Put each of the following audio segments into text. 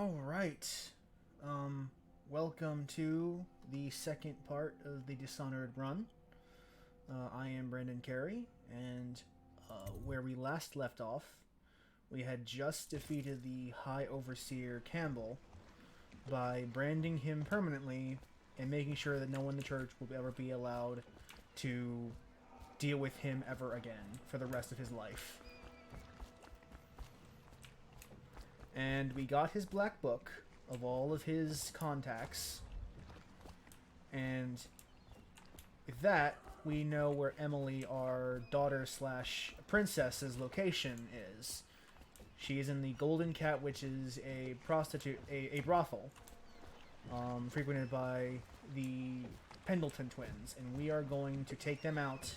All right. Welcome to the second part of the Dishonored Run. I am Brandon Carey, and where we last left off, we had just defeated the High Overseer Campbell by branding him permanently and making sure that no one in the church will ever be allowed to deal with him ever again for the rest of his life. And we got his black book of all of his contacts. And with that, we know where Emily, our daughter slash princess's location is. She is in the Golden Cat, which is a a brothel, frequented by the Pendleton Twins. And we are going to take them out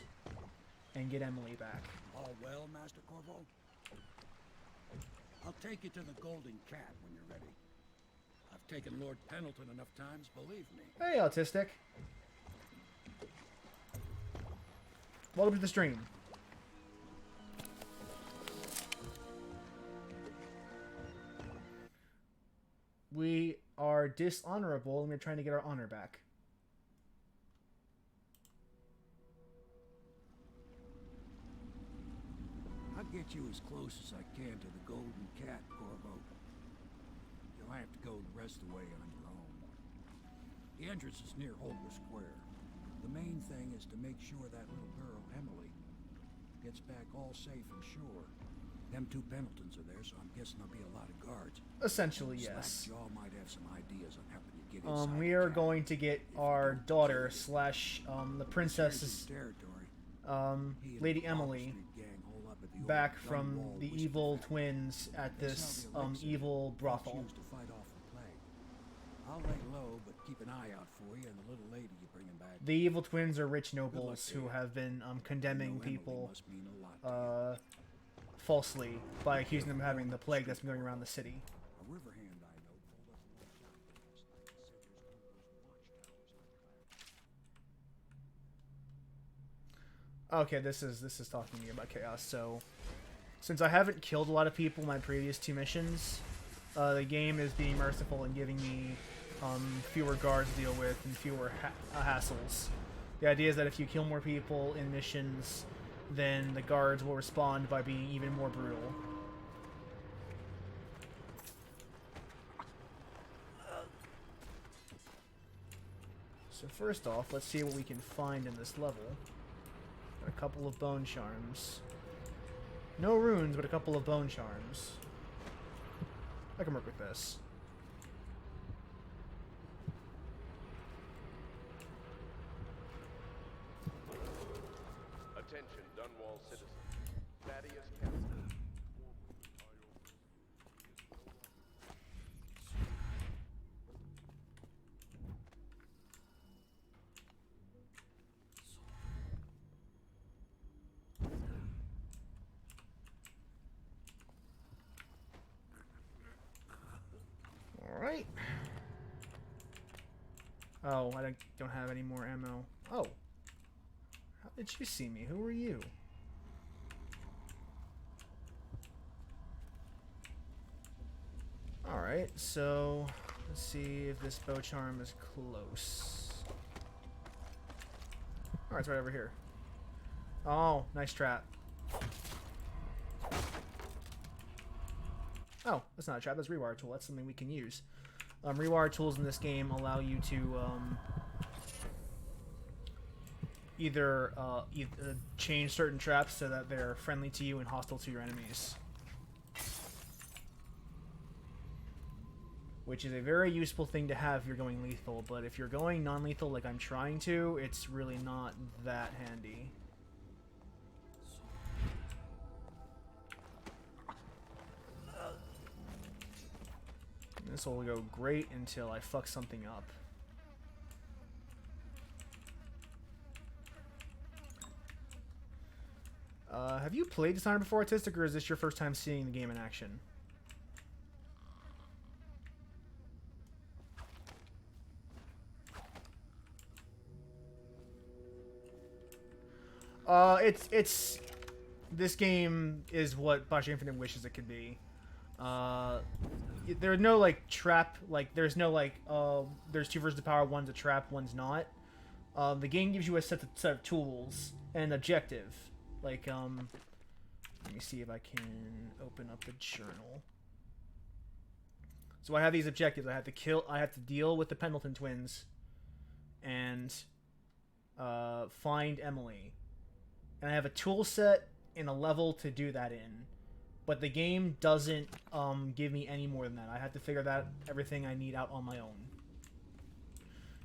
and get Emily back. All well, Master Corvo? I'll take you to the Golden Cat when you're ready. I've taken Lord Pendleton enough times, believe me. Hey, Autistic. Welcome to the stream. We are dishonorable and we're trying to get our honor back. I'll get you as close as I can to the Golden Cat, Corvo. You'll have to go the rest of the way on your own. The entrance is near Holger Square. The main thing is to make sure that little girl, Emily, gets back all safe and sure. Them two Pendletons are there, so I'm guessing there'll be a lot of guards. Essentially, yes. Y'all might have some ideas on helping you get inside. We are going to get our daughter slash the princess's Lady Emily back from the evil twins at this evil brothel. I'll lay low, but keep an eye out for you and the little lady you bring back. The evil twins are rich nobles who have been condemning people falsely by accusing them of having the plague that's been going around the city. A river hand I know pulled up Okay, this is talking to me about chaos. So, since I haven't killed a lot of people in my previous two missions, the game is being merciful and giving me fewer guards to deal with and fewer hassles. The idea is that if you kill more people in missions, then the guards will respond by being even more brutal. So first off, let's see what we can find in this level. Got a couple of bone charms. No runes, but a couple of bone charms. I can work with this. Attention, Dunwall citizens. Thaddeus Kempton. Alright. Oh, I don't have any more ammo. Oh. How did you see me? Who are you? Alright, so let's see if this bow charm is close. Alright, it's right over here. Oh, nice trap. Oh, that's not a trap, that's a rewire tool. That's something we can use. Rewire tools in this game allow you to either change certain traps so that they're friendly to you and hostile to your enemies. Which is a very useful thing to have if you're going lethal, but if you're going non-lethal like I'm trying to, it's really not that handy. This will go great until I fuck something up. Have you played Dishonored before, Autistic, or is this your first time seeing the game in action? It's this game is what Bioshock Infinite wishes it could be. There are no like trap, like there's no like there's two versions of power, one's a trap, one's not. The game gives you a set of tools and an objective. Like let me see if I can open up the journal. So I have these objectives. I have to deal with the Pendleton Twins and find Emily. And I have a tool set and a level to do that in. But the game doesn't give me any more than that. I have to figure that everything I need out on my own.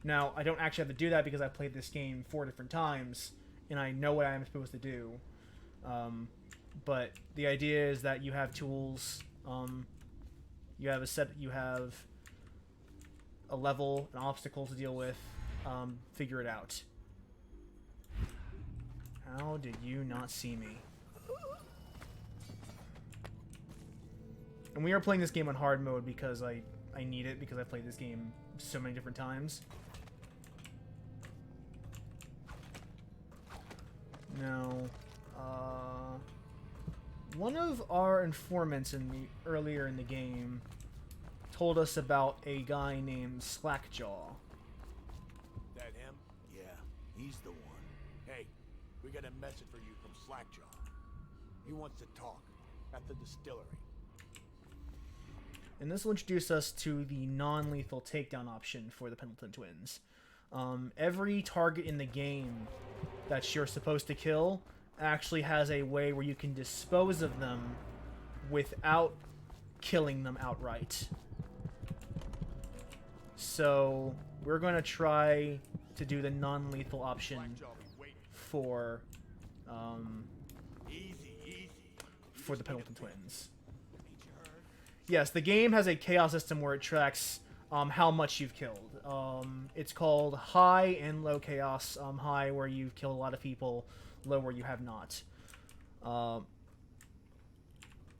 Now, I don't actually have to do that because I played this game 4 different times, and I know what I am supposed to do. But the idea is that you have tools, you have a level, an obstacle to deal with, figure it out. How did you not see me? And we are playing this game on hard mode because I need it because I played this game so many different times. Now, one of our informants earlier in the game told us about a guy named Slackjaw. That him? Yeah, he's the one. Hey, we got a message for you from Slackjaw. He wants to talk at the distillery. And this will introduce us to the non-lethal takedown option for the Pendleton Twins. Every target in the game that you're supposed to kill actually has a way where you can dispose of them without killing them outright. So we're going to try to do the non-lethal option for the Pendleton Twins. Yes, the game has a chaos system where it tracks how much you've killed. It's called high and low chaos. High where you've killed a lot of people, low where you have not.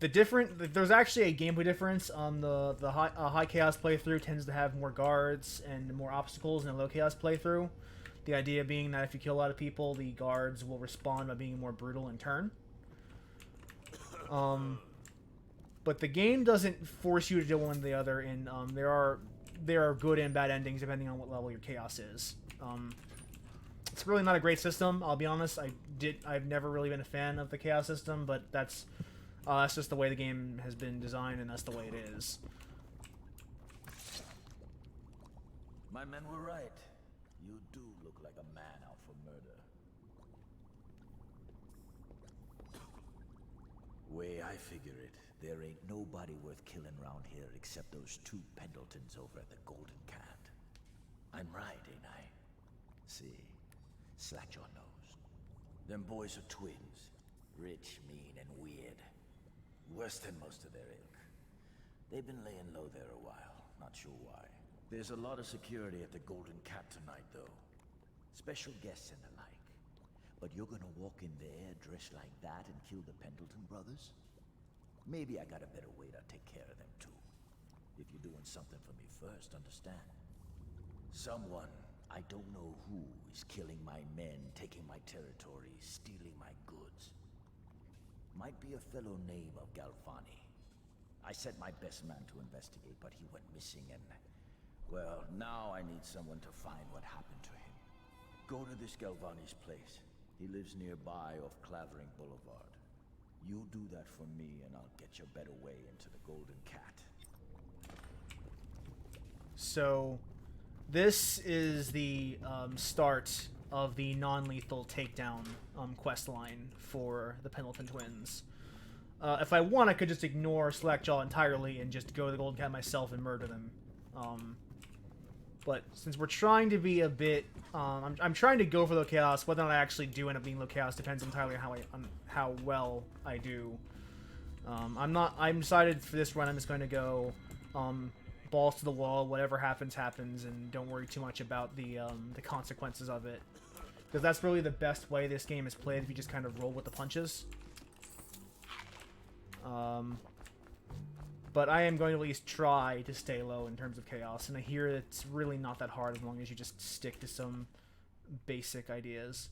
There's actually a gameplay difference. The high chaos playthrough tends to have more guards and more obstacles than a low chaos playthrough. The idea being that if you kill a lot of people, the guards will respond by being more brutal in turn. But the game doesn't force you to do one or the other, and there are good and bad endings depending on what level your chaos is. It's really not a great system, I'll be honest. I've never really been a fan of the chaos system, but that's just the way the game has been designed, and that's the way it is. My men were right. You do look like a man out for murder. Way I figure it, there ain't nobody worth killing around here except those two Pendletons over at the Golden Cat. I'm right, ain't I? See, Slackjaw knows. Them boys are twins. Rich, mean, and weird. Worse than most of their ilk. They've been laying low there a while, not sure why. There's a lot of security at the Golden Cat tonight, though. Special guests and the like. But you're gonna walk in there dressed like that and kill the Pendleton brothers? Maybe I got a better way to take care of them, too. If you're doing something for me first, understand? Someone, I don't know who, is killing my men, taking my territory, stealing my goods. Might be a fellow name of Galvani. I sent my best man to investigate, but he went missing and... well, now I need someone to find what happened to him. Go to this Galvani's place. He lives nearby off Clavering Boulevard. You do that for me and I'll get your better way into the Golden Cat. So, this is the start of the non-lethal takedown quest line for the Pendleton Twins. If I want, I could just ignore Slackjaw entirely and just go to the Golden Cat myself and murder them. But since we're trying to be a bit, I'm trying to go for low chaos. Whether or not I actually do end up being low chaos depends entirely on how well I do. I'm decided for this run. I'm just going to go balls to the wall. Whatever happens, happens, and don't worry too much about the consequences of it. Because that's really the best way this game is played. If you just kind of roll with the punches. But I am going to at least try to stay low in terms of chaos, and I hear it's really not that hard as long as you just stick to some basic ideas.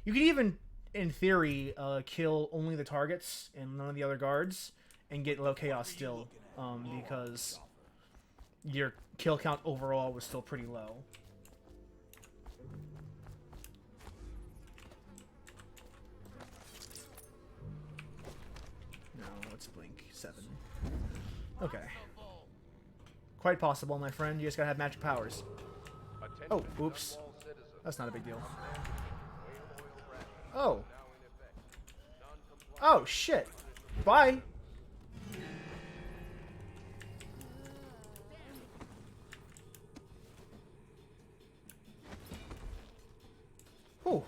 You could even, in theory, kill only the targets and none of the other guards, and get low chaos still, because your kill count overall was still pretty low. No, let's blink 7. Okay. Quite possible, my friend. You just gotta have magic powers. Oh, oops. That's not a big deal. Oh. Oh, shit. Bye. Whew.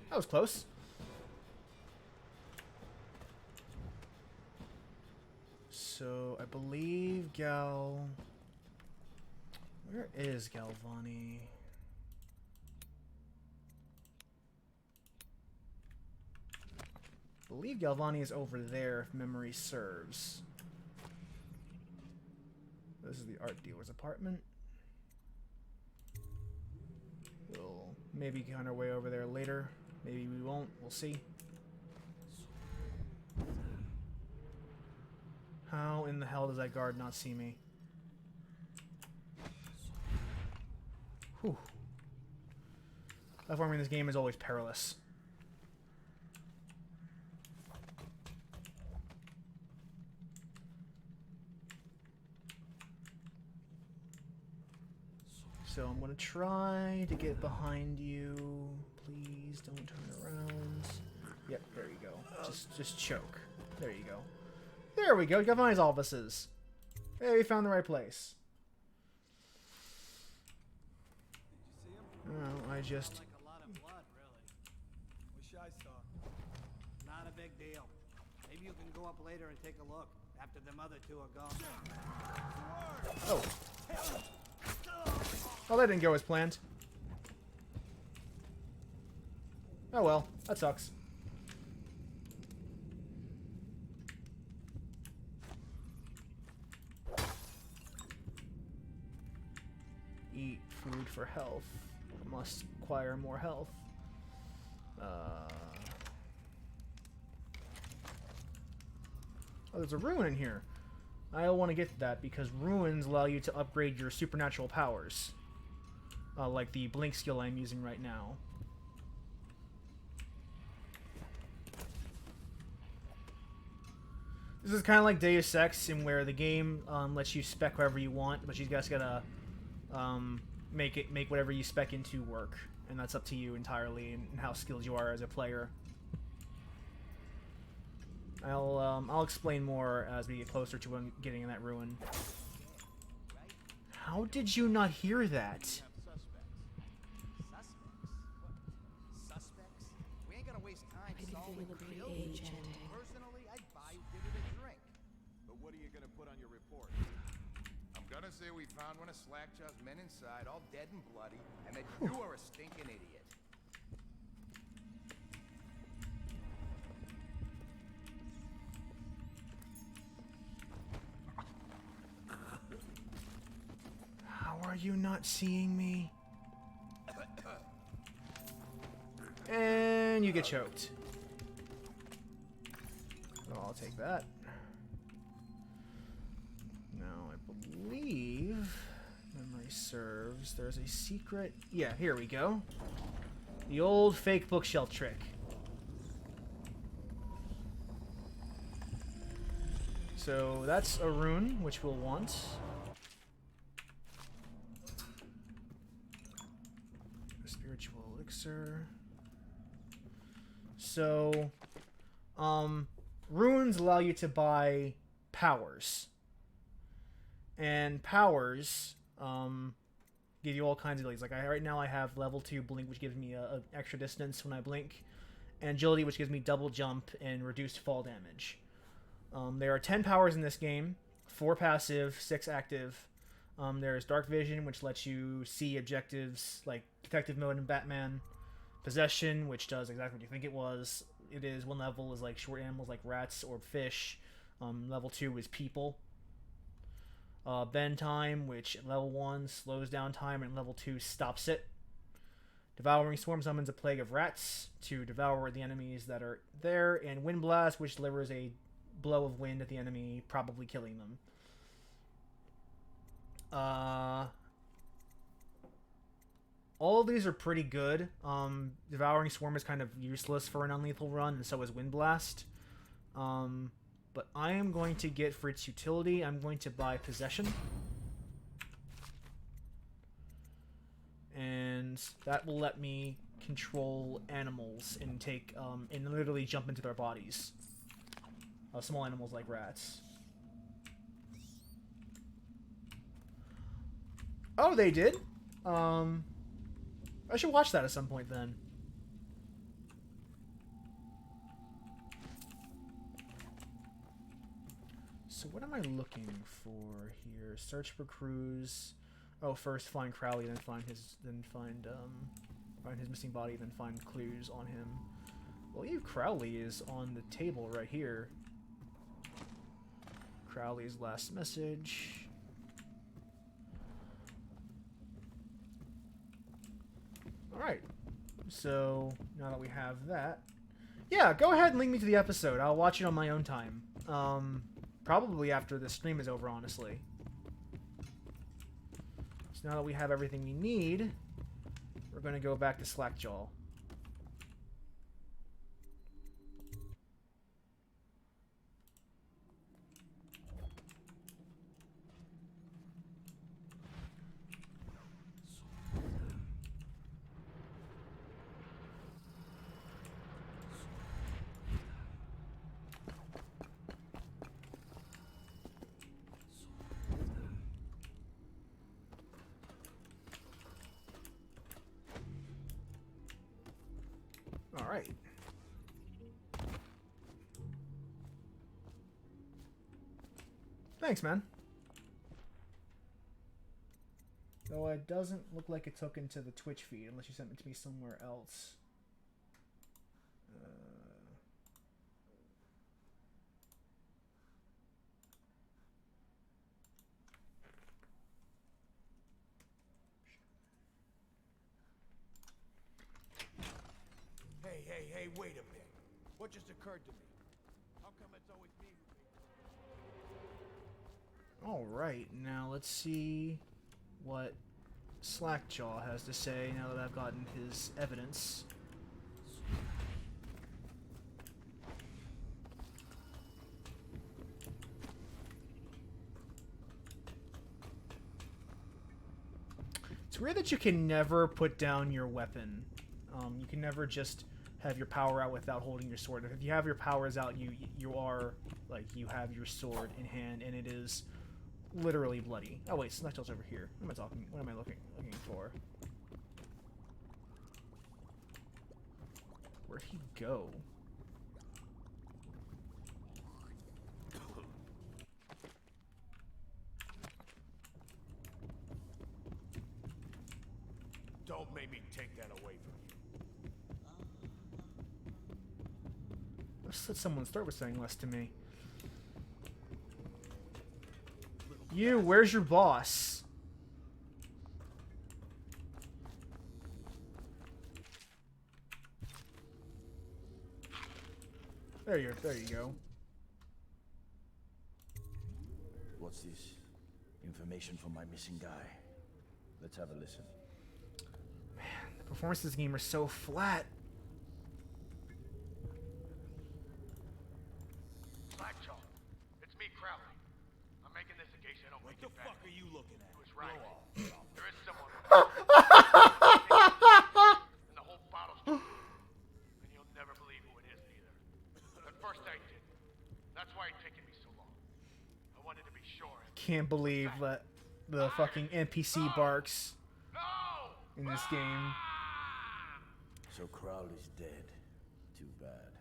That was close. So, I believe Gal... Where is Galvani? I believe Galvani is over there, if memory serves. This is the art dealer's apartment. We'll maybe find our way over there later. Maybe we won't. We'll see. How in the hell does that guard not see me? Whew. Platforming in this game is always perilous. So I'm gonna try to get behind you. Please don't turn around. Yep, there you go. Just choke. There you go. There we go. You got Galvani's offices. Hey, we found the right place. No, I just... Like a lot of blood, really. Wish I saw. Not a big deal. Maybe you can go up later and take a look after them other two are gone. Oh. Oh, that didn't go as planned. Oh well, that sucks. Eat food for health. Must acquire more health. Oh, there's a ruin in here. I want to get to that because ruins allow you to upgrade your supernatural powers. Like the blink skill I'm using right now. This is kind of like Deus Ex, in where the game lets you spec whoever you want, but you guys gotta make whatever you spec into work, and that's up to you entirely and how skilled you are as a player. I'll explain more as we get closer to getting in that ruin. How did you not hear that? Suspects? We ain't gonna waste time Maybe they solving look real pretty cases. aged. Personally, I'd buy you give it a drink. But what are you gonna put on your report? I'm gonna say we found one of Slackjaw's men inside, all dead and bloody, and that you are a stinking idiot. How are you not seeing me? And you get choked. Well, I'll take that. Now, I believe, memory serves, there's a secret... Yeah, here we go. The old fake bookshelf trick. So that's a rune, which we'll want. A spiritual elixir. So, runes allow you to buy powers. And powers give you all kinds of abilities. Like right now I have level 2 blink, which gives me a extra distance when I blink, and agility, which gives me double jump and reduced fall damage. There are 10 powers in this game, 4 passive, 6 active. There's dark vision, which lets you see objectives like detective mode in Batman. Possession, which does exactly what you think it was. It is one level is like short animals like rats or fish. Level 2 is people. Bend time, which at level 1 slows down time, and level 2 stops it. Devouring Swarm summons a plague of rats to devour the enemies that are there, and Wind Blast, which delivers a blow of wind at the enemy, probably killing them. All of these are pretty good. Devouring Swarm is kind of useless for an unlethal run, and so is Wind Blast. But I am going to get, for its utility, I'm going to buy Possession. And that will let me control animals and take, and literally jump into their bodies. Small animals like rats. Oh, they did? I should watch that at some point then. So what am I looking for here? Search for Cruz. Oh, first find Crowley, then find his missing body, then find clues on him. I believe Crowley is on the table right here. Crowley's last message. Alright, so now that we have that, yeah, go ahead and link me to the episode. I'll watch it on my own time. Probably after the stream is over, honestly. So now that we have everything we need, we're going to go back to Slackjaw. Alright. Thanks, man. Though it doesn't look like it took into the Twitch feed, unless you sent it to me somewhere else. Hey, wait a minute. What just occurred to me? How come it's always me who Alright, now let's see what Slackjaw has to say now that I've gotten his evidence. It's weird that you can never put down your weapon. You can never just have your power out without holding your sword. If you have your powers out, you are, like, you have your sword in hand, and it is literally bloody. Oh wait, Slackjaw's over here. What am I talking? What am I looking for? Where'd he go? Don't make me take that away from you. Let's let someone start with saying less to me. You, where's your boss? There you go. What's this? Information from my missing guy. Let's have a listen. Man, the performances in this game are so flat. Slackjaw, it's me, Crowley. I'm making this in case I don't make it back. What the fuck are you looking at? He was right. There is someone in the whole bottle store. And you'll never believe who it is either. At first I did. That's why it's taken me so long. I wanted to be sure. Can't believe that the fucking NPC barks in this game. So Crowley's dead. Too bad.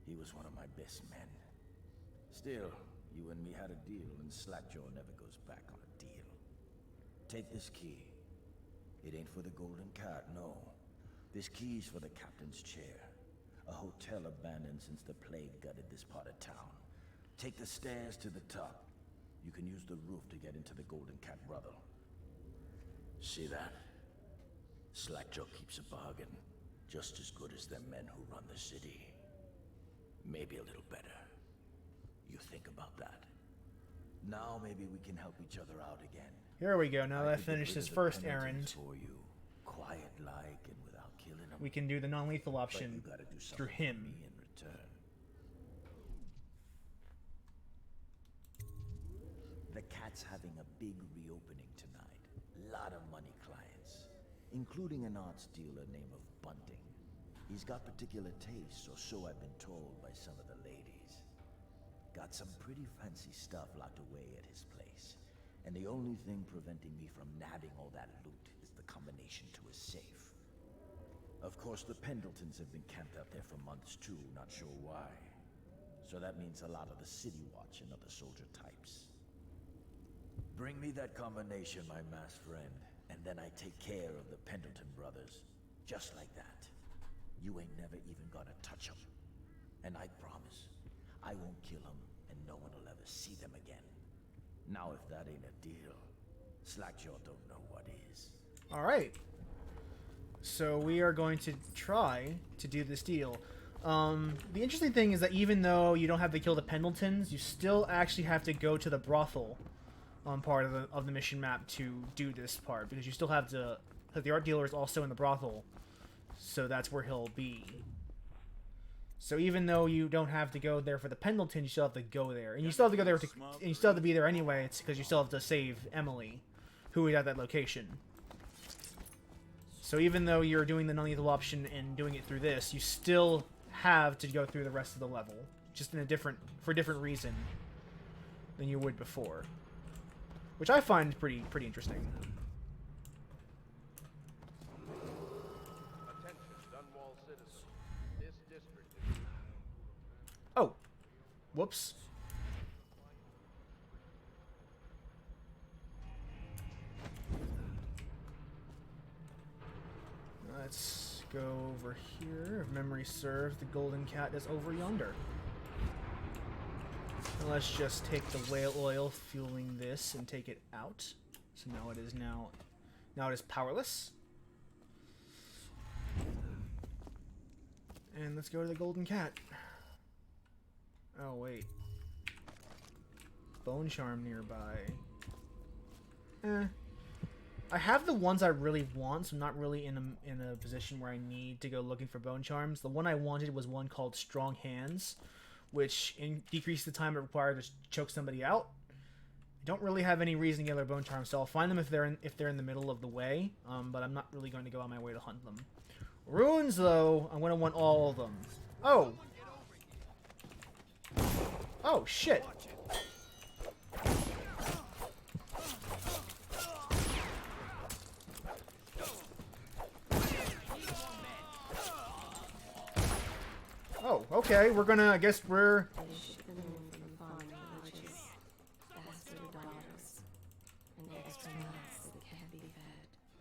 He was one of my best men. Still, you and me had a deal, and Slackjaw never goes back on a deal. Take this key. It ain't for the Golden Cat, no. This key's for the captain's chair. A hotel abandoned since the plague gutted this part of town. Take the stairs to the top. You can use the roof to get into the Golden Cat brothel. See that? Slackjaw keeps a bargain. Just as good as the men who run the city. Maybe a little better. You think about that. Now maybe we can help each other out again. Here we go. Now that I could get finished rid his of the first Pendletons errand, for you, quiet-like and without killing them. we can do the non-lethal But option you gotta do something through for him. me in return. The cat's having a big reopening tonight. Lot of money clients, including an arts dealer named of Bunting. He's got particular tastes, or so I've been told by some of the ladies. Got some pretty fancy stuff locked away at his place. And the only thing preventing me from nabbing all that loot is the combination to his safe. Of course, the Pendletons have been camped out there for months too, not sure why. So that means a lot of the City Watch and other soldier types. Bring me that combination, my masked friend, and then I take care of the Pendleton brothers. Just like that. You ain't never even gonna touch them. And I promise, I won't kill them, and no one will ever see them again. Now if that ain't a deal, Slackjaw don't know what is. Alright. So we are going to try to do this deal. The interesting thing is that even though you don't have to kill the Pendletons, you still actually have to go to the brothel on part of the mission map to do this part, because you still have to... Because the art dealer is also in the brothel, so that's where he'll be. So even though you don't have to go there for the Pendleton, you still have to go there, and you still have to go there and you still have to be there anyway. It's because you still have to save Emily, who is at that location. So even though you're doing the non-lethal option and doing it through this, you still have to go through the rest of the level, just in a different reason than you would before, which I find pretty interesting. Attention, Dunwall citizens. This district is... Oh, whoops. Let's go over here. If memory serves, the golden cat is over yonder. And let's just take the whale oil fueling this and take it out. So now it is powerless. And let's go to the golden cat. Oh wait. Bone charm nearby. I have the ones I really want, so I'm not really in a position where I need to go looking for bone charms. The one I wanted was one called Strong Hands, which decreases the time it required to choke somebody out. I don't really have any reason to get their bone charms, so I'll find them if they're in the middle of the way. But I'm not really going to go on my way to hunt them. Runes, though, I'm going to want all of them. Oh. Oh, shit. Oh, okay, we're gonna, I guess we're...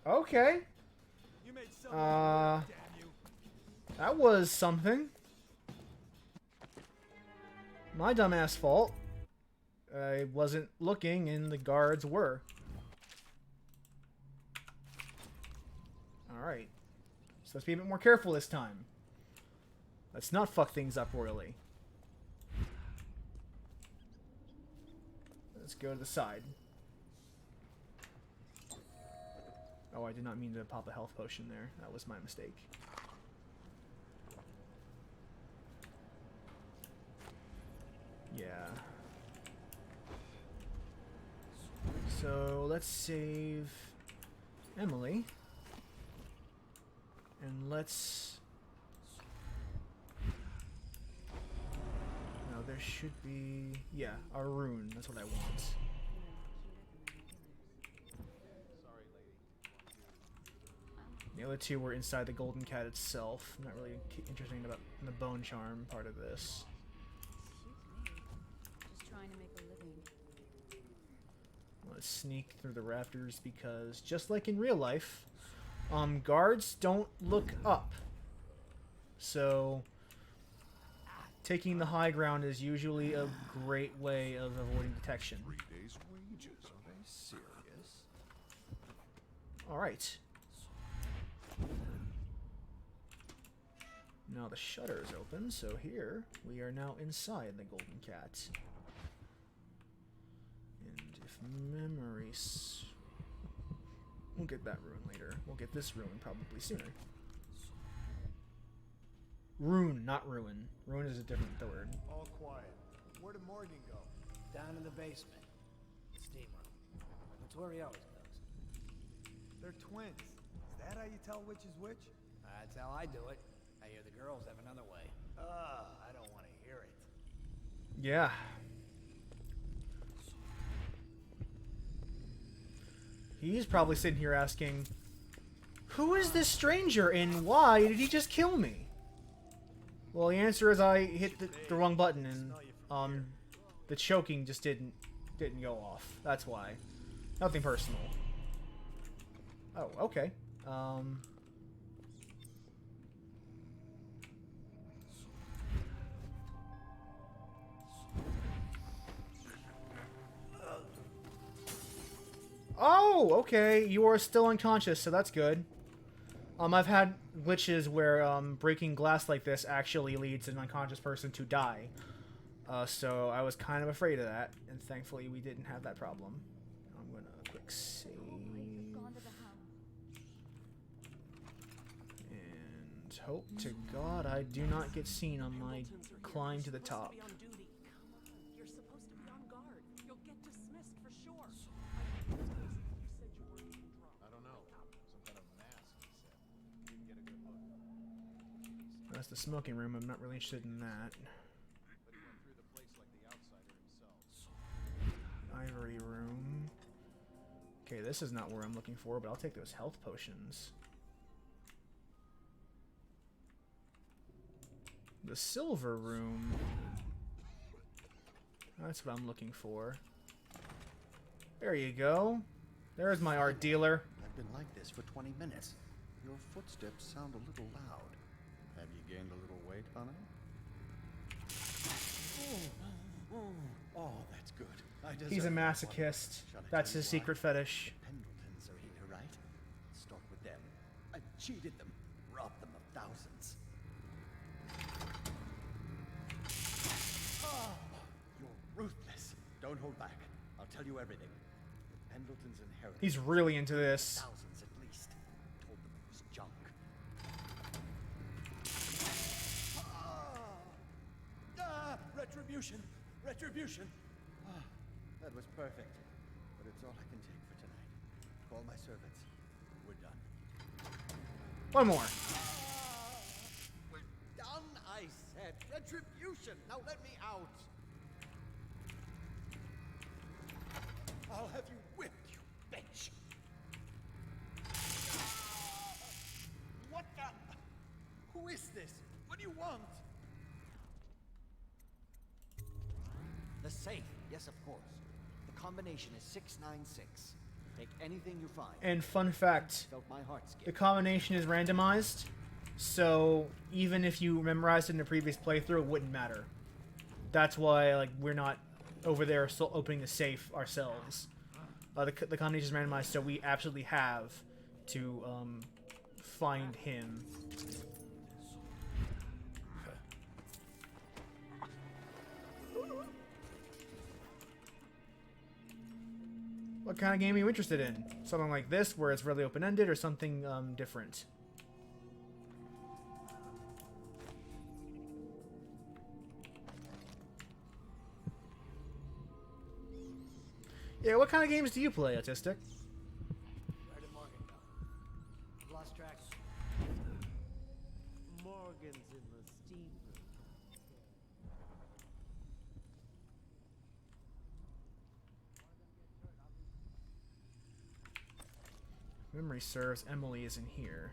Okay. That was something. My dumbass fault. I wasn't looking and the guards were. Alright. So let's be a bit more careful this time. Let's not fuck things up royally. Let's go to the side. Oh, I did not mean to pop a health potion there. That was my mistake. Yeah. So, let's save Emily. And let's... No, there should be... Yeah, a rune. That's what I want. The other two were inside the golden cat itself. Not really interesting about the bone charm part of this. Just trying to make a living. Let's sneak through the rafters because, just like in real life, guards don't look up. So, taking the high ground is usually a great way of avoiding detection. 3 days' wages. Are they serious? Alright. Now the shutter is open, so here we are now inside the golden cat. Memories. We'll get that rune later. We'll get this rune probably sooner. Rune, not ruin. Ruin is a different word. All quiet. Where did Morgan go? Down in the basement. Steam room. That's where he always goes. They're twins. Is that how you tell which is which? That's how I do it. I hear the girls have another way. I don't want to hear it. Yeah. He's probably sitting here asking, who is this stranger and why did he just kill me? Well, the answer is I hit the wrong button and the choking just didn't go off. That's why. Nothing personal. Oh, okay. Oh, okay. You are still unconscious, so that's good. I've had glitches where breaking glass like this actually leads an unconscious person to die. So I was kind of afraid of that, and thankfully we didn't have that problem. I'm gonna quick save. And hope to God I do not get seen on my climb to the top. You're supposed to be on guard. You'll get dismissed for sure. I don't know. Some kind of mask, he said. Didn't get a good look. That's the smoking room. I'm not really interested in that. But he went through the place like the outsider himself. Ivory room. Okay, this is not where I'm looking for, but I'll take those health potions. The silver room. That's what I'm looking for. There you go. There's my art dealer. I've been like this for 20 minutes. Your footsteps sound a little loud. Have you gained a little weight, honey? Oh, that's good. I He's a deserve masochist. Shall I That's tell his you why? secret fetish. Pendletons are here, right? Start with them. I cheated them, robbed them of thousands. You're ruthless. Don't hold back. I'll tell you everything. Pendleton's inheritance. He's really into this. Thousands at least. Told them it was junk. Retribution! Retribution! That was perfect. But it's all I can take for tonight. Call my servants. We're done. One more. We're done, I said. Retribution! Now let me out! I'll have you whipped, you bitch! What the? Who is this? What do you want? The safe, yes, of course. The combination is 696. Take anything you find. And fun fact, Felt my heart skip. the combination is randomized, so even if you memorized it in a previous playthrough, it wouldn't matter. That's why, like, we're not over there still opening the safe ourselves. The combination is randomized, so we absolutely have to find him. What kind of game are you interested in? Something like this, where it's really open-ended, or something different? Yeah, what kind of games do you play, Autistic? Where did Morgan go? Lost track. Morgan's in the steam room. If memory serves, Emily is in here.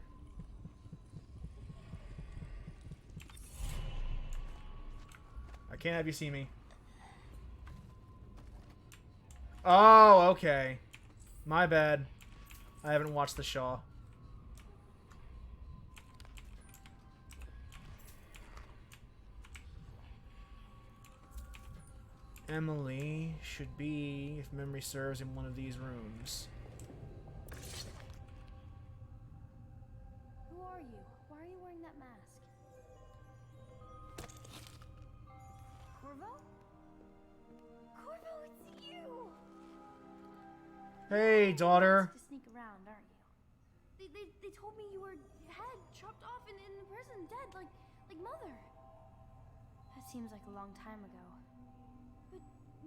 I can't have you see me. Oh, okay. My bad. I haven't watched the Shaw. Emily should be, if memory serves, in one of these rooms. Who are you? Why are you wearing that mask? Corvo? Corvo, it's you! Hey, daughter. To sneak around, aren't you? They told me you were head chopped off and in the prison, dead, like Mother. That seems like a long time ago. But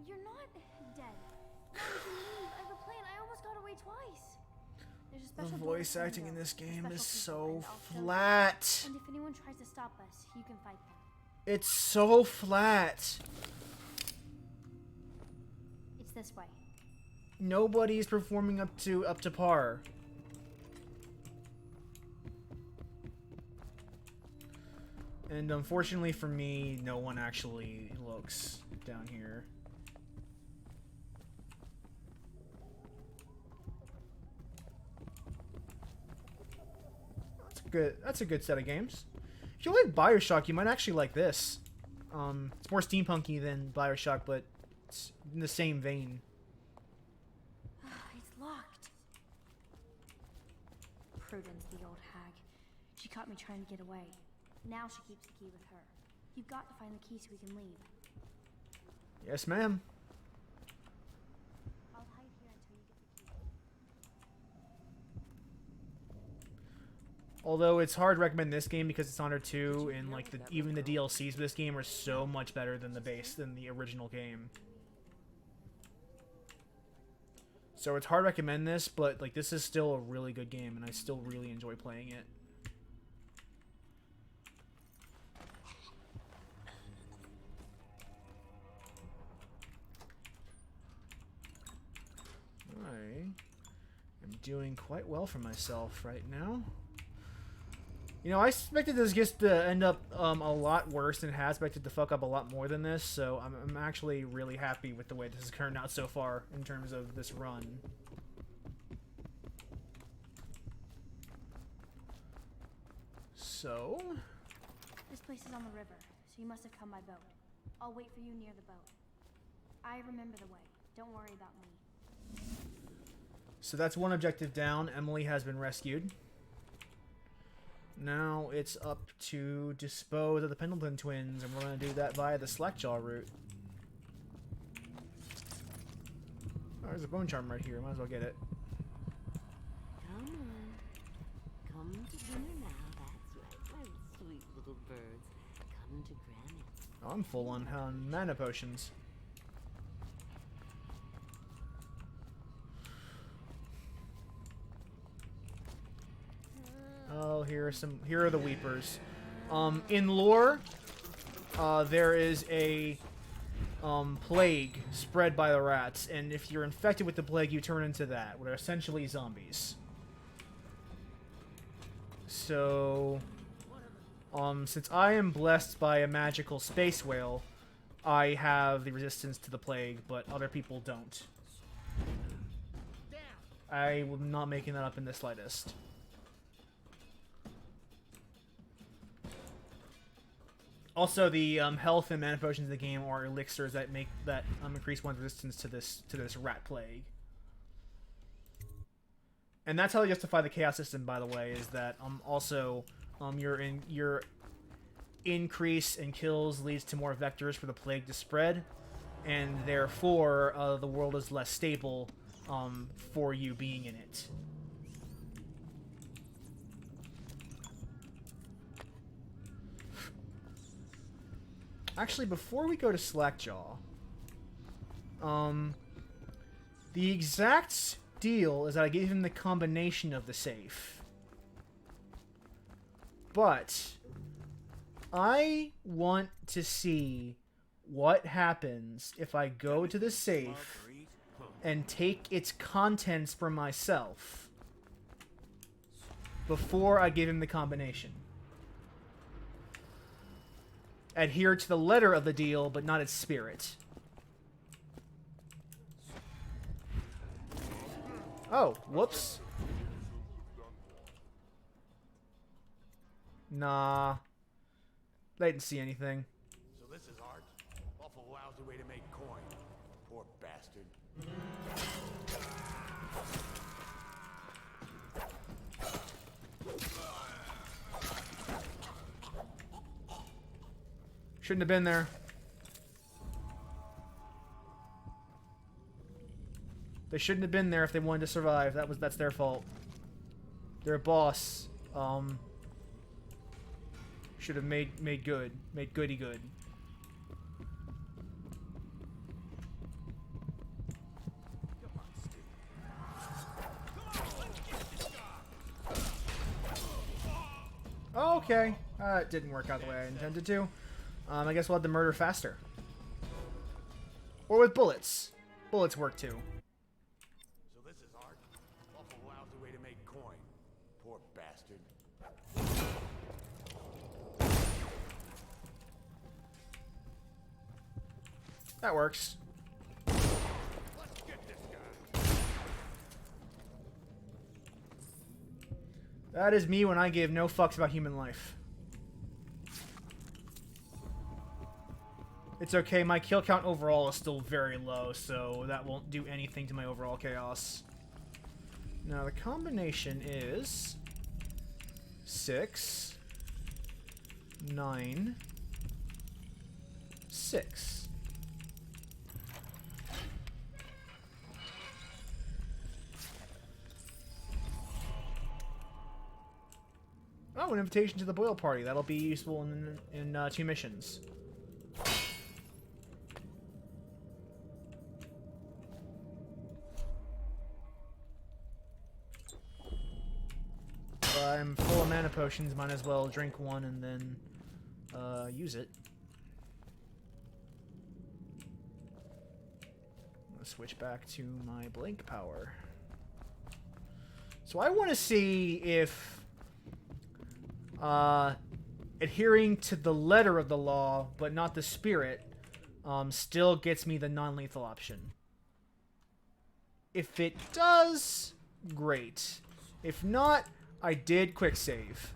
you're not dead. Now we can leave. I have a plan. I almost got away twice. There's a The special voice door to acting in window, this a game is special people, so and I'll show you. flat. And if anyone tries to stop us, you can fight them. It's so flat. It's this way. Nobody's performing up to par. And unfortunately for me, no one actually looks down here. That's a good set of games. If you like BioShock, you might actually like this. It's more steampunky than BioShock, but it's in the same vein. It's locked. Prudence, the old hag. She caught me trying to get away. Now she keeps the key with her. You've got to find the key so we can leave. Yes, ma'am. I'll hide here until you get the key. Although it's hard to recommend this game because it's Dishonored 2 and like even the DLCs of this game are so much better than the original game. So it's hard to recommend this, but like this is still a really good game and I still really enjoy playing it. I am doing quite well for myself right now. You know, I expected this just to end up a lot worse than it has. Expected to fuck up a lot more than this, so I'm actually really happy with the way this has turned out so far in terms of this run. So... This place is on the river, so you must have come by boat. I'll wait for you near the boat. I remember the way. Don't worry about me. So that's one objective down. Emily has been rescued. Now it's up to dispose of the Pendleton Twins, and we're going to do that via the Slackjaw route. Oh, there's a bone charm right here. Might as well get it. Come on. Come to dinner now. That's right, my sweet little birds. Come to Granny. Oh, I'm full on mana potions. Oh, here are the Weepers. In lore, there is a plague spread by the rats, and if you're infected with the plague, you turn into that. They're essentially zombies. So, since I am blessed by a magical space whale, I have the resistance to the plague, but other people don't. I am not making that up in the slightest. Also, the health and mana potions in the game are elixirs that increase one's resistance to this rat plague. And that's how they justify the chaos system, by the way, is that your increase in kills leads to more vectors for the plague to spread, and therefore the world is less stable for you being in it. Actually, before we go to Slackjaw, the exact deal is that I gave him the combination of the safe. But I want to see what happens if I go to the safe and take its contents for myself before I give him the combination. Adhere to the letter of the deal, but not its spirit. Oh, whoops. Nah. They didn't see anything. So this is art? Awful lousy way to make coin. Poor bastard. Shouldn't have been there. They shouldn't have been there if they wanted to survive. That's their fault. Their boss, should have made goody good. Okay, it didn't work out the way I intended to. I guess we'll have to murder faster. Or with bullets. Bullets work too. So this is art. Awful lousy way to make coin. Poor bastard. That works. Let's get this guy. That is me when I give no fucks about human life. It's okay, my kill count overall is still very low, so that won't do anything to my overall chaos. Now the combination is 6, 9, 6. Oh, an invitation to the Boyle party. That'll be useful in 2 missions. I'm full of mana potions, might as well drink one and then use it. Let's switch back to my blink power. So I want to see if adhering to the letter of the law, but not the spirit, still gets me the non-lethal option. If it does, great. If not, I did quick save.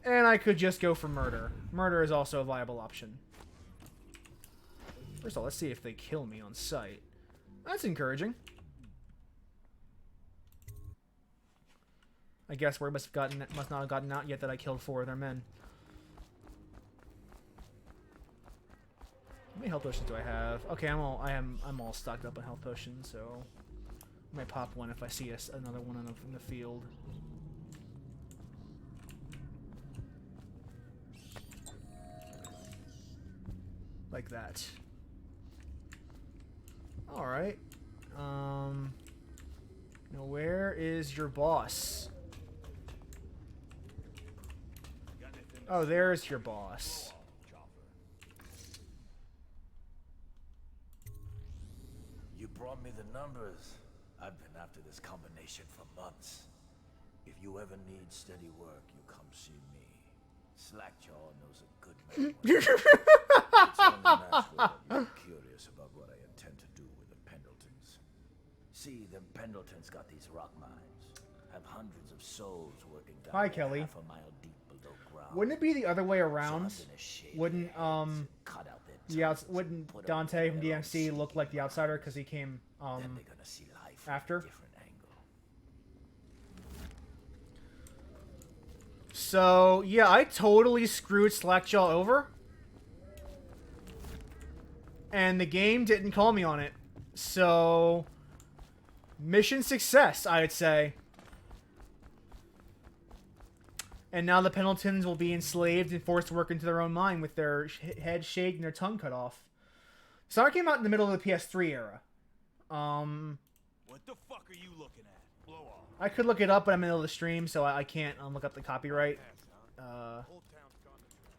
And I could just go for murder. Murder is also a viable option. First of all, let's see if they kill me on sight. That's encouraging. I guess word must not have gotten out yet that I killed 4 of their men. How many health potions do I have? Okay, I'm all stocked up on health potions, so I might pop one if I see another one in the field. Like that. Alright. Now where is your boss? Oh, there's your boss. You brought me the numbers. I've been after this combination for months. If you ever need steady work, you come see me. Slackjaw knows a good man. It's only natural that you're curious about what I intend to do with the Pendletons. See, them Pendletons got these rock mines. Have hundreds of souls working down Hi, Kelly. half a mile deep below ground. Wouldn't it be the other way around? So Wouldn't cut out their wouldn't Dante from DMC look like the outsider because he came then they're gonna see life from after? a different angle. So yeah, I totally screwed Slackjaw over, and the game didn't call me on it. So mission success, I'd say. And now the Pendletons will be enslaved and forced to work into their own mine with their head shaved and their tongue cut off. So it came out in the middle of the PS3 era. What the fuck are you looking at? Blow off. I could look it up, but I'm in the middle of the stream, so I can't look up the copyright. Old town's gone to trash.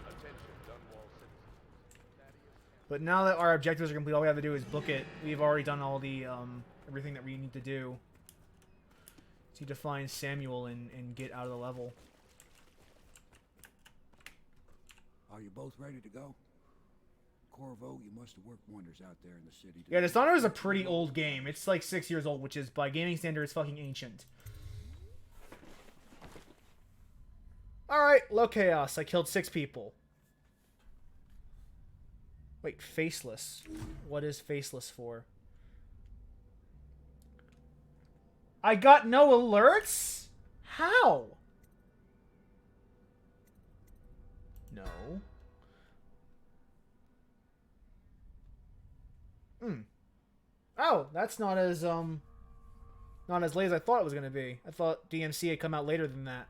Attention, Dunwall citizens. But now that our objectives are complete, all we have to do is book it. We've already done all the everything that we need to do. Just need to find Samuel and get out of the level. Are you both ready to go? Corvo, you must have worked wonders out there in the city. Yeah, Dishonored is a pretty old game. It's like 6 years old, which is, by gaming standards, fucking ancient. Alright, low chaos. I killed 6 people. Wait, faceless. What is faceless for? I got no alerts? How? No. Oh, that's not as late as I thought it was gonna be. I thought DMC had come out later than that.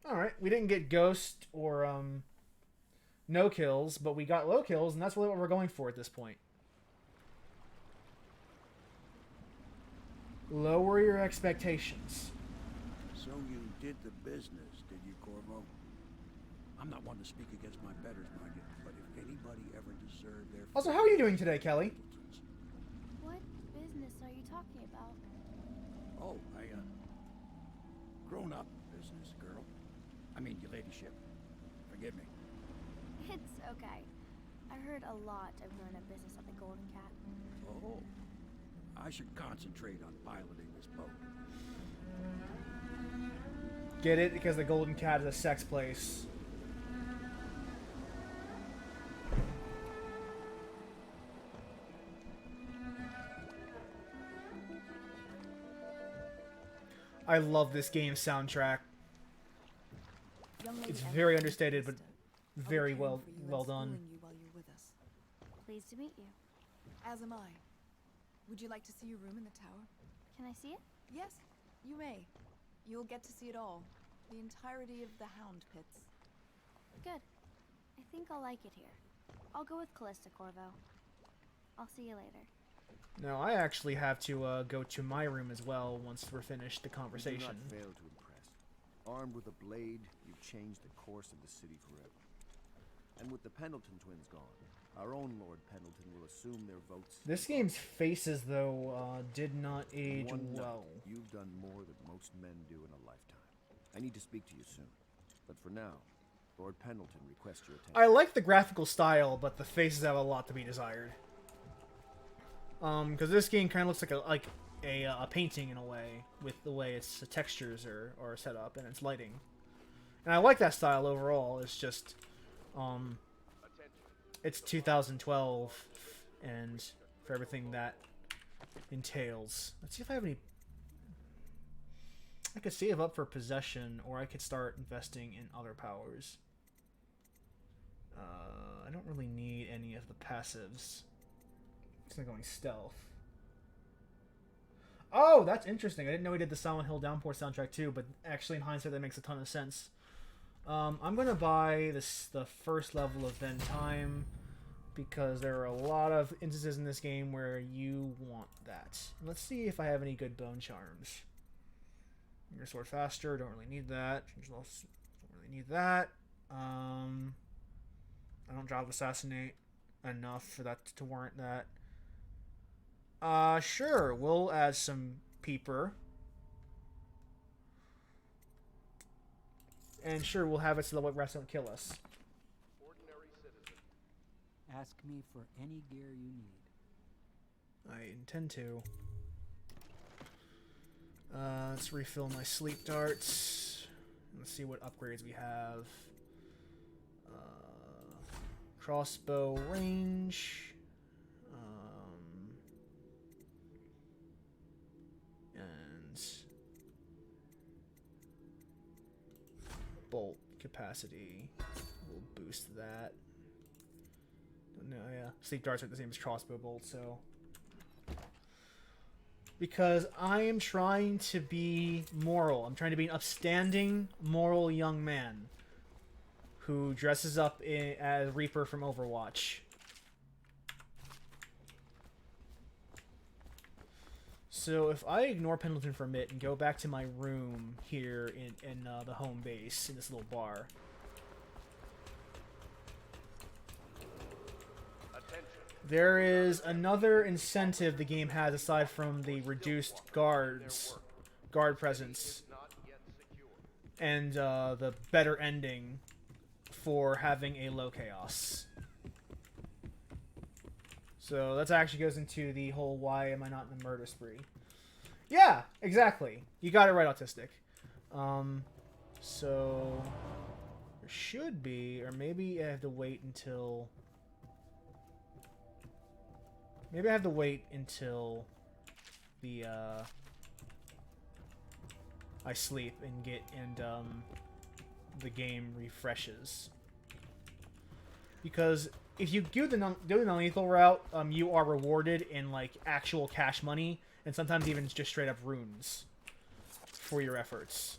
Alright, we didn't get ghost or no kills, but we got low kills, and that's really what we're going for at this point. Lower your expectations. So you did the business, did you, Corvo? I'm not one to speak against my betters, mind you, but if anybody ever deserved their... Also, how are you doing today, Kelly? What business are you talking about? Oh, grown-up business, girl. I mean, your ladyship. Forgive me. It's okay. I heard a lot of grown-up business at the Golden Cat. Oh. I should concentrate on piloting this boat. Get it? Because the Golden Cat is a sex place. I love this game's soundtrack. It's very understated, but very well done. Pleased to meet you. As am I. Would you like to see your room in the tower? Can I see it? Yes, you may. You'll get to see it all. The entirety of the Hound Pits. Good. I think I'll like it here. I'll go with Callista, Corvo. I'll see you later. Now, I actually have to go to my room as well once we're finished the conversation. You do not fail to impress. Armed with a blade, you've changed the course of the city forever. And with the Pendleton Twins gone, our own Lord Pendleton will assume their votes. This game's faces, though, did not age well. You've done more than most men do in a lifetime. I need to speak to you soon. But for now, Lord Pendleton requests your attention. I like the graphical style, but the faces have a lot to be desired. Because this game kind of looks like a painting in a way, with the way its textures are set up and its lighting. And I like that style overall. It's just, it's 2012, and for everything that entails. Let's see if I have any. I could save up for possession, or I could start investing in other powers. I don't really need any of the passives. It's not going stealth. Oh, that's interesting. I didn't know he did the Silent Hill Downpour soundtrack too, but actually in hindsight that makes a ton of sense. I'm gonna buy the first level of Vend Time because there are a lot of instances in this game where you want that. Let's see if I have any good bone charms. Your sword faster, don't really need that. Don't really need that. I don't drop assassinate enough for that to warrant that. Sure, we'll add some peeper. And sure, we'll have it so the white rats don't kill us. Ordinary citizen. Ask me for any gear you need. I intend to. Let's refill my sleep darts. Let's see what upgrades we have. Crossbow range. And bolt capacity. We'll boost that. No, yeah. Sleep darts are the same as crossbow bolts, so. Because I am trying to be moral. I'm trying to be an upstanding, moral young man who dresses up as Reaper from Overwatch. So if I ignore Pendleton for a minute and go back to my room here in the home base, in this little bar. There is another incentive the game has aside from the reduced guard presence, and the better ending for having a low chaos. So that actually goes into the whole why am I not in a murder spree. Yeah, exactly. You got it right, Autistic. So there should be, or maybe I have to wait until... Maybe I have to wait until the I sleep and the game refreshes. because if you do the non-lethal route, you are rewarded in like actual cash money, and sometimes even just straight up runes for your efforts.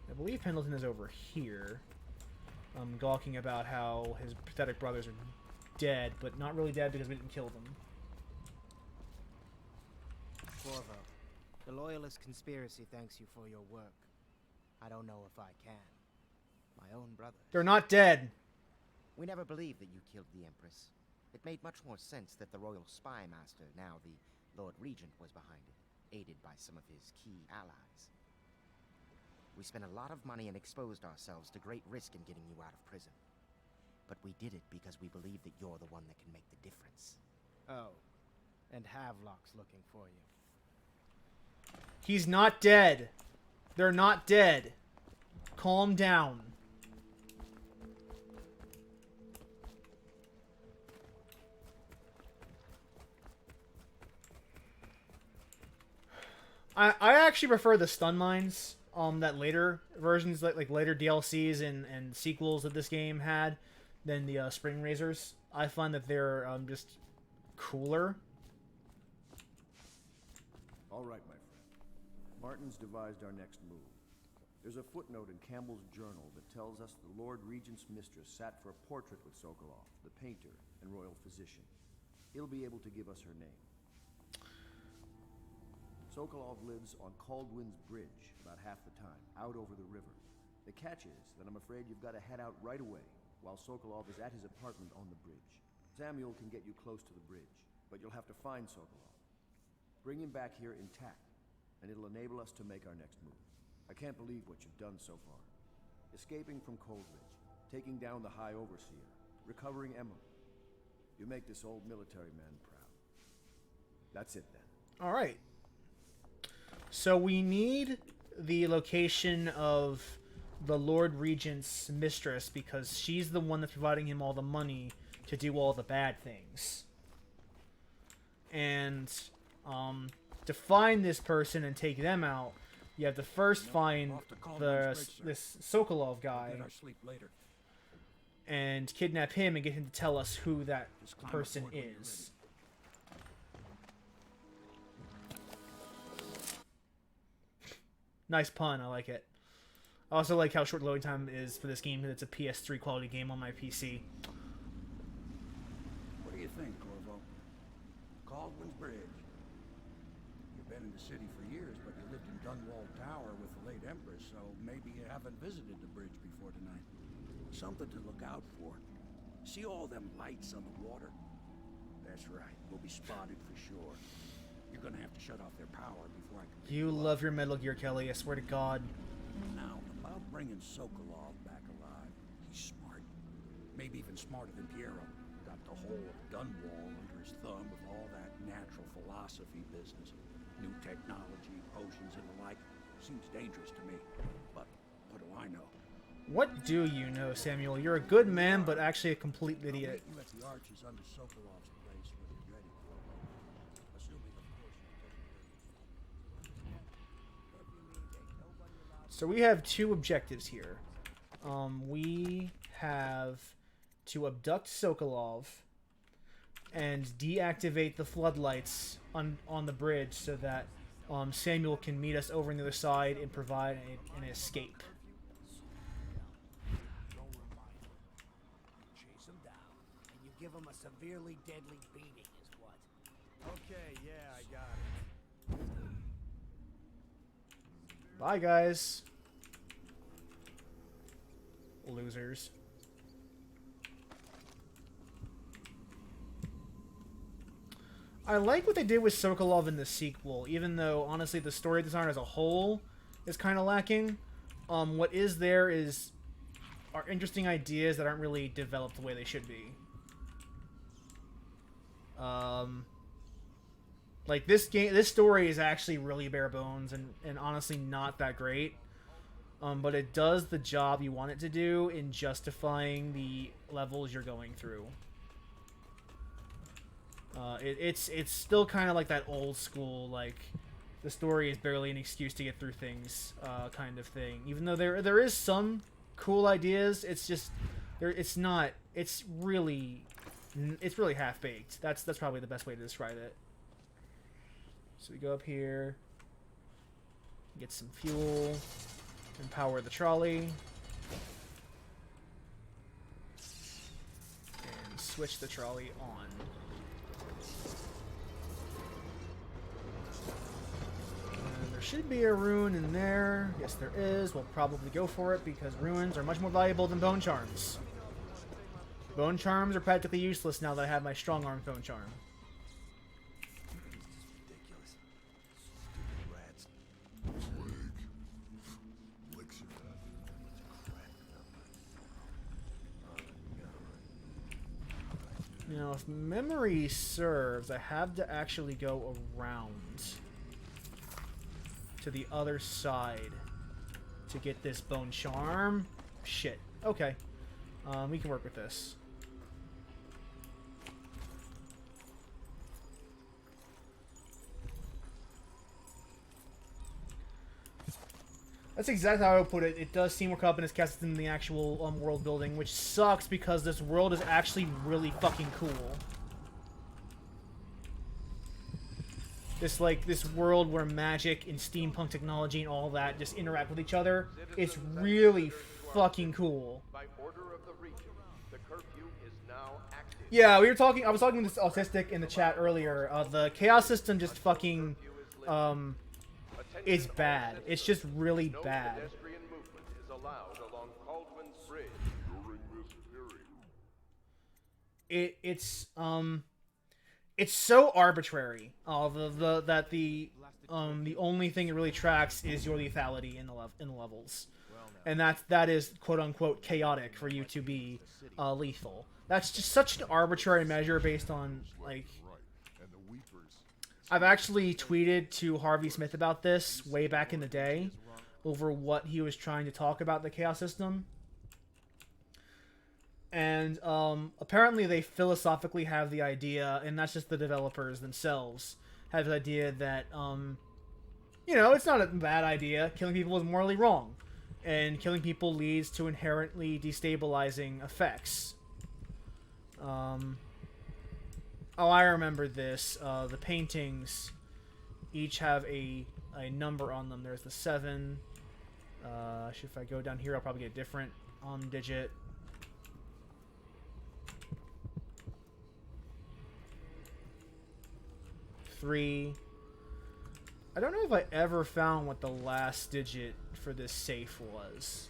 I believe Pendleton is over here, gawking about how his pathetic brothers are dead, but not really dead because we didn't kill them. Corvo, the Loyalist conspiracy thanks you for your work. I don't know if I can. My own brother. They're not dead. We never believed that you killed the Empress. It made much more sense that the Royal Spy Master, now the Lord Regent, was behind it, aided by some of his key allies. We spent a lot of money and exposed ourselves to great risk in getting you out of prison. But we did it because we believe that you're the one that can make the difference. Oh, and Havelock's looking for you. He's not dead. They're not dead. Calm down. I actually prefer the stun mines that later versions, like later DLCs and sequels that this game had, than the spring razors. I find that they're just cooler. All right, my friend. Martin's devised our next move. There's a footnote in Campbell's journal that tells us the Lord Regent's mistress sat for a portrait with Sokolov, the painter and royal physician. He'll be able to give us her name. Sokolov lives on Caldwin's Bridge about half the time, out over the river. The catch is that I'm afraid you've got to head out right away while Sokolov is at his apartment on the bridge. Samuel can get you close to the bridge, but you'll have to find Sokolov. Bring him back here intact, and it'll enable us to make our next move. I can't believe what you've done so far. Escaping from Coldridge, taking down the High Overseer, recovering Emily. You make this old military man proud. That's it then. All right. So we need the location of the Lord Regent's mistress because she's the one that's providing him all the money to do all the bad things. And to find this person and take them out, you have to first find this Sokolov guy and kidnap him and get him to tell us who that person is. Nice pun, I like it. I also like how short loading time is for this game, because it's a PS3 quality game on my PC. What do you think, Corvo? Caldwin's Bridge. You've been in the city for years, but you lived in Dunwall Tower with the late Empress, so maybe you haven't visited the bridge before tonight. Something to look out for. See all them lights on the water? That's right, we'll be spotted for sure. You're gonna have to shut off their power before I can... You love your Metal Gear, Kelly, I swear to God. Now, about bringing Sokolov back alive. He's smart. Maybe even smarter than Piero. Got the whole of Dunwall under his thumb with all that natural philosophy business. New technology, potions and the like. Seems dangerous to me. But what do I know? What do you know, Samuel? You're a good man, but actually a complete idiot. You at the arches under Sokolov's place when you're ready for it. Assuming, of course, So we have two objectives here. We have to abduct Sokolov and deactivate the floodlights on the bridge so that Samuel can meet us over on the other side and provide an escape. Chase him down, and you give him a severely deadly beating, is what? Okay, yeah, I got it. Bye, guys. Losers. I like what they did with Sokolov in the sequel, even though, honestly, the story design as a whole is kind of lacking. What is there are interesting ideas that aren't really developed the way they should be. Like, this story is actually really bare bones and honestly not that great. But it does the job you want it to do in justifying the levels you're going through. It's still kind of like that old school, like, the story is barely an excuse to get through things, kind of thing. Even though there is some cool ideas, it's just it's not. It's really half baked. That's probably the best way to describe it. So we go up here, get some fuel, and power the trolley, and switch the trolley on. And there should be a rune in there. Yes, there is. We'll probably go for it because runes are much more valuable than bone charms. Bone charms are practically useless now that I have my strong arm bone charm. Now, if memory serves, I have to actually go around to the other side to get this bone charm. Shit. Okay. We can work with this. That's exactly how I would put it. It does seem more competent as cast than the actual world building, which sucks because this world is actually really fucking cool. This world where magic and steampunk technology and all that just interact with each other. It's really fucking cool. By order of the region, the curfew is now active. Yeah, we were talking. I was talking to this autistic in the chat earlier. The chaos system just fucking is bad. It's just really bad. Pedestrian movement is allowed along Caldwin's Bridge during this period. It's so arbitrary. The only thing it really tracks is your lethality in the levels, and that is quote unquote chaotic for you to be lethal. That's just such an arbitrary measure based on like. I've actually tweeted to Harvey Smith about this way back in the day over what he was trying to talk about the chaos system. And apparently they philosophically have the idea, and that's just the developers themselves, have the idea that, you know, it's not a bad idea. Killing people is morally wrong. And killing people leads to inherently destabilizing effects. Oh, I remember this. The paintings each have a number on them. There's the 7. If I go down here, I'll probably get a different digit. Three. I don't know if I ever found what the last digit for this safe was.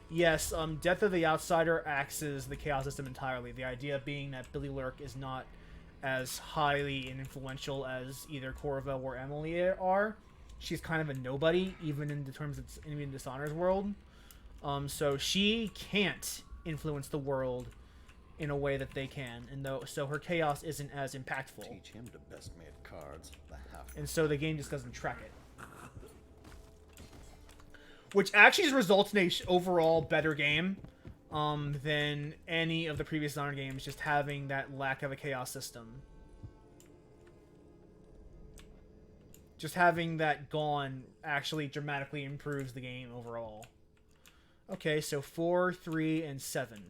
Yes, Death of the Outsider axes the chaos system entirely. The idea being that Billy Lurk is not as highly influential as either Corvo or Emily are. She's kind of a nobody, even in the terms of in Dishonored's world. So she can't influence the world in a way that they can, and so her chaos isn't as impactful. Teach him to best made cards. And so the game just doesn't track it. Which actually results in a overall better game than any of the previous Dishonored games, just having that lack of a chaos system. Just having that gone actually dramatically improves the game overall. Okay, so 4, 3, and 7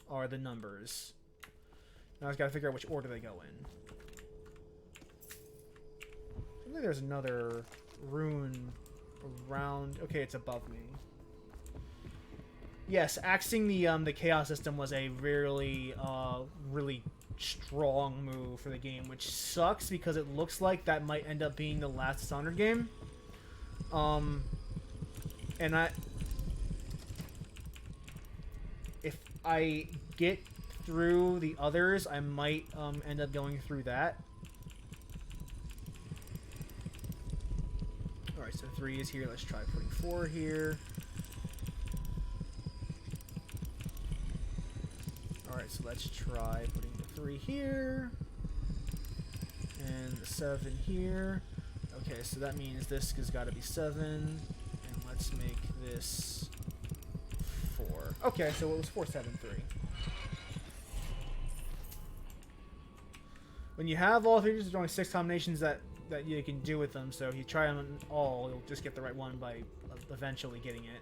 are the numbers. Now I've got to figure out which order they go in. I think there's another rune around. Okay, it's above me. Yes, axing the chaos system was a really really strong move for the game, which sucks because it looks like that might end up being the last Dishonored game. And if I get through the others, I might end up going through that. Alright, so 3 is here. Let's try putting 4 here. Alright, so let's try putting the 3 here. And the 7 here. Okay, so that means this has got to be 7. And let's make this 4. Okay, so it was 4, 7, 3. When you have all figures, there's only 6 combinations that that you can do with them. So if you try them all, you'll just get the right one by eventually getting it.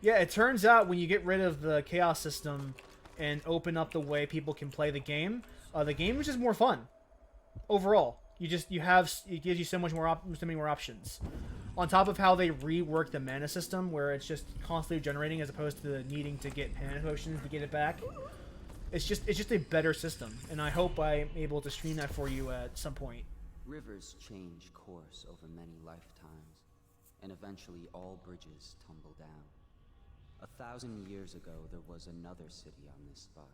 Yeah, it turns out when you get rid of the chaos system and open up the way people can play the game is just more fun overall. It gives you so many more options. On top of how they rework the mana system, where it's just constantly generating as opposed to needing to get mana potions to get it back. It's just a better system, and I hope I'm able to stream that for you at some point. Rivers change course over many lifetimes, and eventually all bridges tumble down. 1,000 years ago, there was another city on this spot.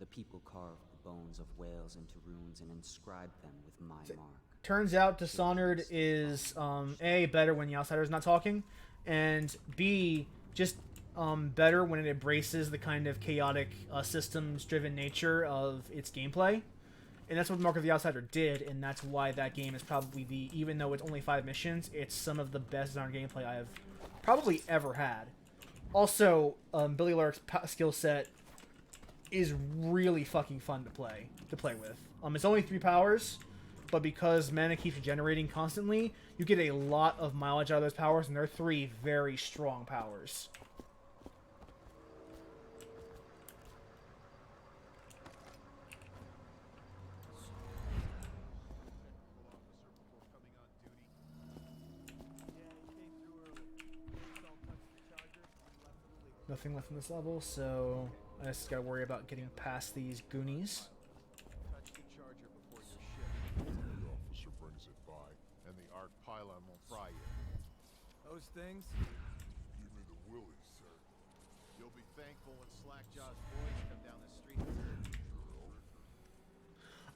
The people carved the bones of whales into runes and inscribed them with my mark. Turns out Dishonored is A, better when the outsider's not talking, and B, just better when it embraces the kind of chaotic systems-driven nature of its gameplay. And that's what Mark of the Outsider did, and that's why that game is probably even though it's only 5 missions, it's some of the best Dishonored gameplay I've probably ever had. Also, Billy Larrick's skill set is really fucking fun to play with. It's only 3 powers, but because mana keeps regenerating constantly, you get a lot of mileage out of those powers, and they're 3 very strong powers. Nothing left in this level, so I just gotta worry about getting past these Goonies. Touch the charger before you ship. The officer brings it by, and the arc pylon won't fry you. Those things? Give me the willies, sir. You'll be thankful when Slackjaw's boys come down the street.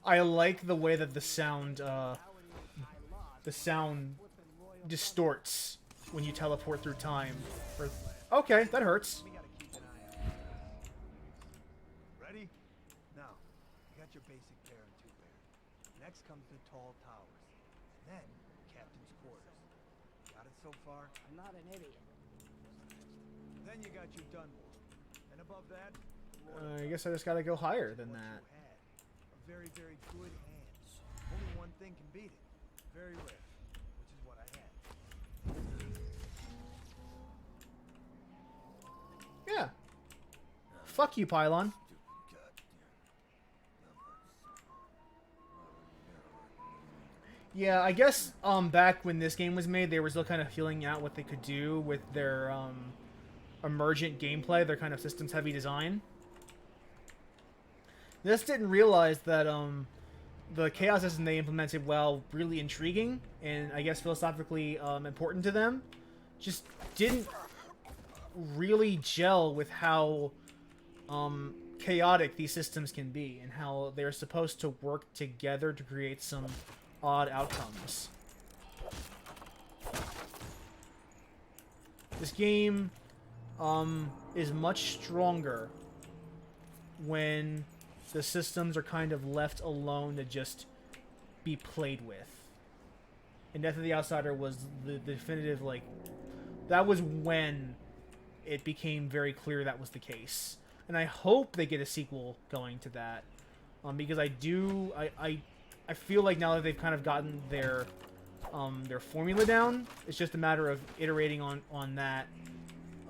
I like the way that the sound distorts when you teleport through time. Okay, that hurts. Ready? Now, you got your basic pair and 2 pairs. Next comes the tall towers. Then, captain's quarters. Got it so far? I'm not an idiot. Then you got your Dunwall. And above that, I guess I just gotta go higher than that. a very, very good hand. Only one thing can beat it. Very rare. Which is what I had. Yeah. Fuck you, Pylon. Yeah, I guess back when this game was made, they were still kind of feeling out what they could do with their emergent gameplay, their kind of systems-heavy design. They just didn't realize that the chaos system they implemented, while really intriguing and I guess philosophically important to them, just didn't really gel with how chaotic these systems can be and how they're supposed to work together to create some odd outcomes. This game is much stronger when the systems are kind of left alone to just be played with. And Death of the Outsider was the definitive, like, that was when it became very clear that was the case. And I hope they get a sequel going to that. Because I feel like now that they've kind of gotten their formula down, it's just a matter of iterating on that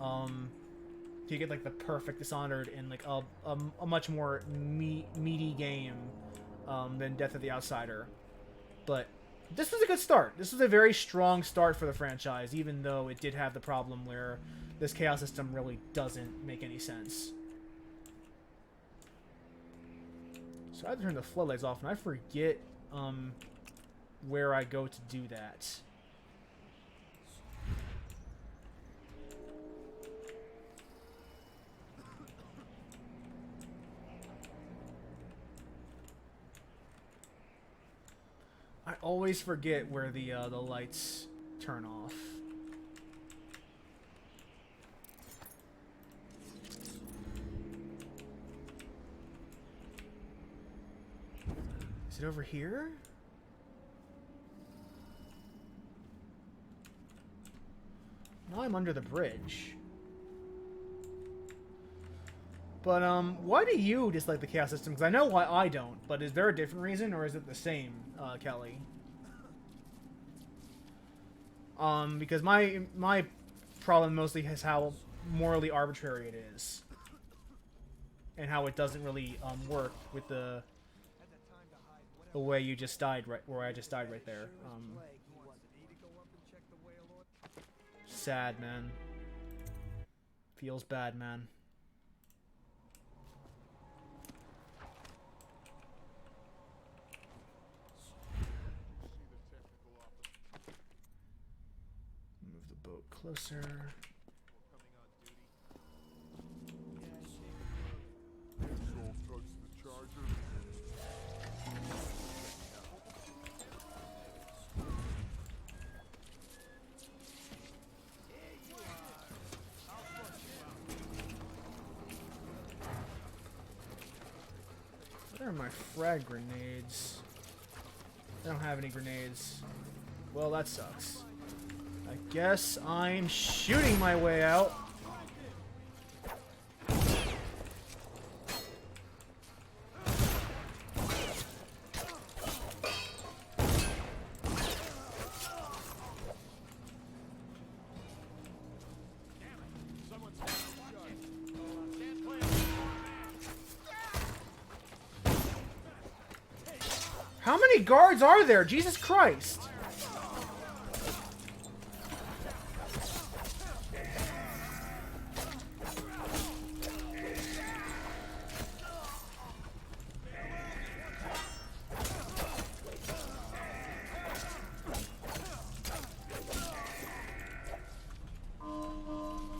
to get like the perfect Dishonored and like a much more meaty game than Death of the Outsider. But this was a good start. This was a very strong start for the franchise, even though it did have the problem where this chaos system really doesn't make any sense. So I have to turn the floodlights off, and I forget where I go to do that. I always forget where the lights turn off. Is it over here? No, I'm under the bridge. But, why do you dislike the chaos system? Because I know why I don't, but is there a different reason, or is it the same, Kelly? Because my problem mostly is how morally arbitrary it is. And how it doesn't really, work with the way you just died, right, where I just died right there. Sad, man. Feels bad, man. Move the boat closer. Where are my frag grenades? I don't have any grenades. Well, that sucks. I guess I'm shooting my way out. How many guards are there? Jesus Christ!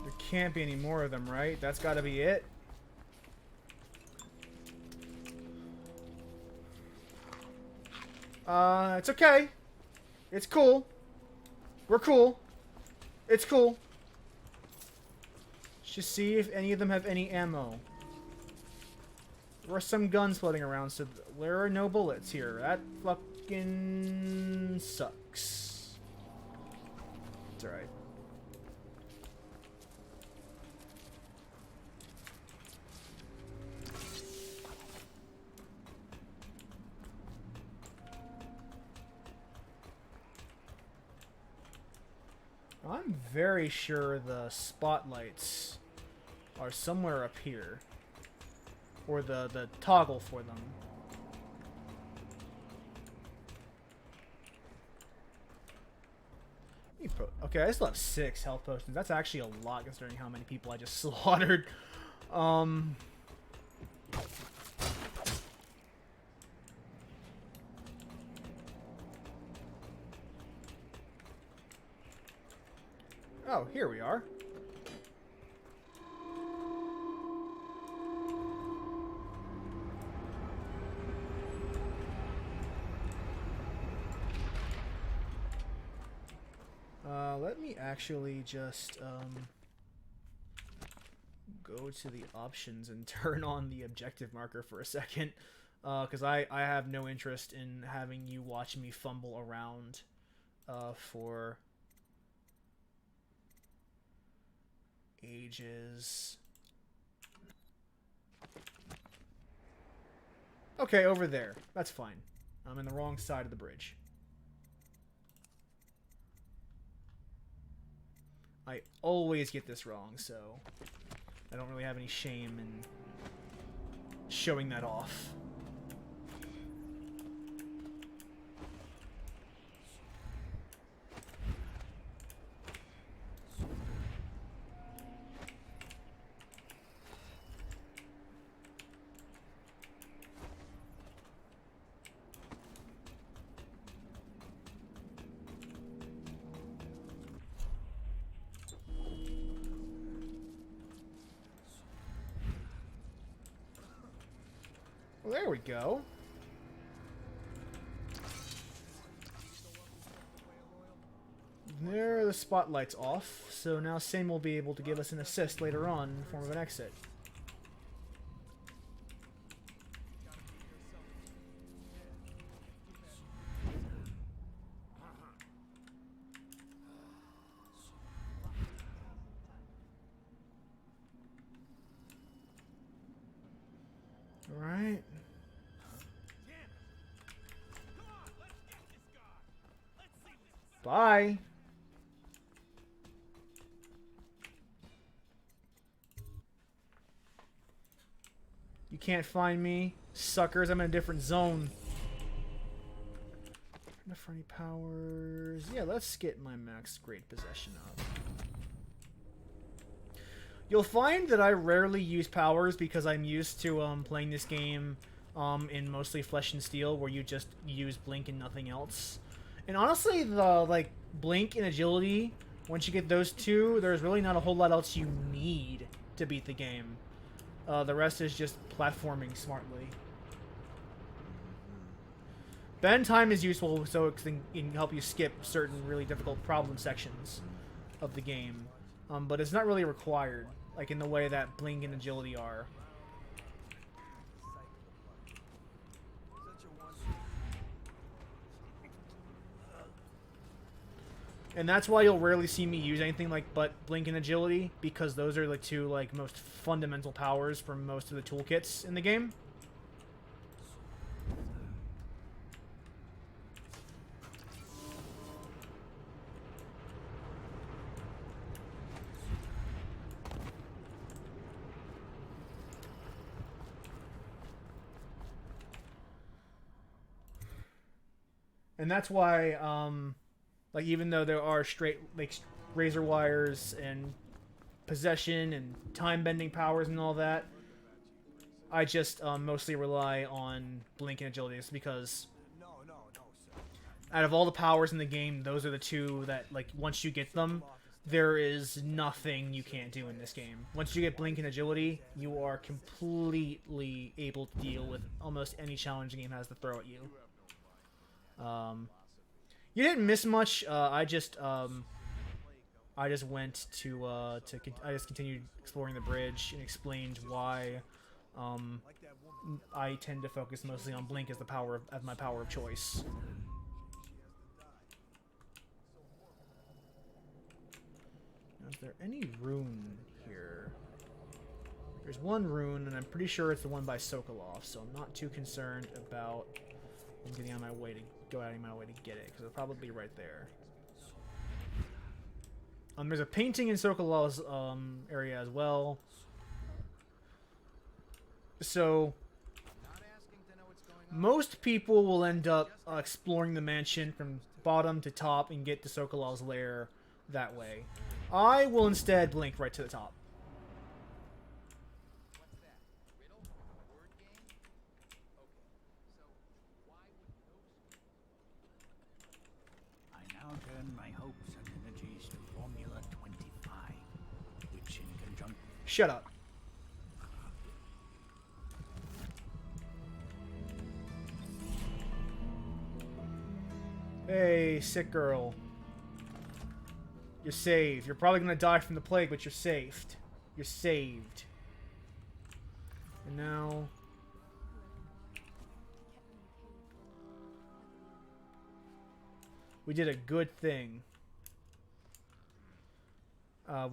There can't be any more of them, right? That's gotta be it. It's okay. It's cool. We're cool. It's cool. Let's just see if any of them have any ammo. There are some guns floating around, so there are no bullets here. That fucking sucks. It's alright. I'm very sure the spotlights are somewhere up here. Or the toggle for them. Okay, I still have 6 health potions. That's actually a lot considering how many people I just slaughtered. Oh, here we are. Let me actually just, go to the options and turn on the objective marker for a second. Because I have no interest in having you watch me fumble around, for ages. Okay, over there. That's fine. I'm in the wrong side of the bridge. I always get this wrong, so I don't really have any shame in showing that off. Well, there we go. There are the spotlights off, so now Sam will be able to give us an assist later on in the form of an exit. Bye. You can't find me, suckers. I'm in a different zone. Enough for any powers. Yeah, let's get my max great possession up. You'll find that I rarely use powers because I'm used to playing this game in mostly Flesh and Steel, where you just use Blink and nothing else. And honestly, the Blink and Agility, once you get those two, there's really not a whole lot else you need to beat the game. The rest is just platforming smartly. Bend time is useful so it can help you skip certain really difficult problem sections of the game. But it's not really required, like in the way that Blink and Agility are. And that's why you'll rarely see me use anything but Blink and Agility, because those are the two most fundamental powers for most of the toolkits in the game. And that's why, even though there are straight, razor wires and possession and time-bending powers and all that, I just mostly rely on Blink and Agility, just because out of all the powers in the game, those are the two that, once you get them, there is nothing you can't do in this game. Once you get Blink and Agility, you are completely able to deal with almost any challenge the game has to throw at you. You didn't miss much. I just went to I just continued exploring the bridge and explained why I tend to focus mostly on Blink as my power of choice. Now, is there any rune here? There's one rune, and I'm pretty sure it's the one by Sokolov, so I'm not too concerned about getting out of my way to get it, because it'll probably be right there. There's a painting in Sokolov's area as well. So most people will end up exploring the mansion from bottom to top and get to Sokolov's lair that way. I will instead blink right to the top. Turn my hopes and energies to Formula 25, which in conjunction... Shut up. Hey, sick girl. You're saved. You're probably gonna die from the plague, but you're saved. You're saved. And now... we did a good thing.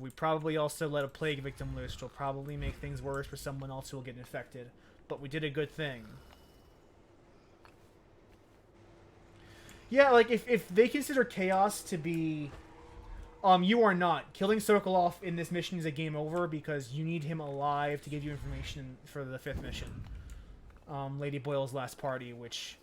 We probably also let a plague victim loose, which will probably make things worse for someone else who will get infected. But we did a good thing. Yeah, if they consider chaos to be... you are not. Killing Sokolov in this mission is a game over, because you need him alive to give you information for the 5th mission. Lady Boyle's last party, which...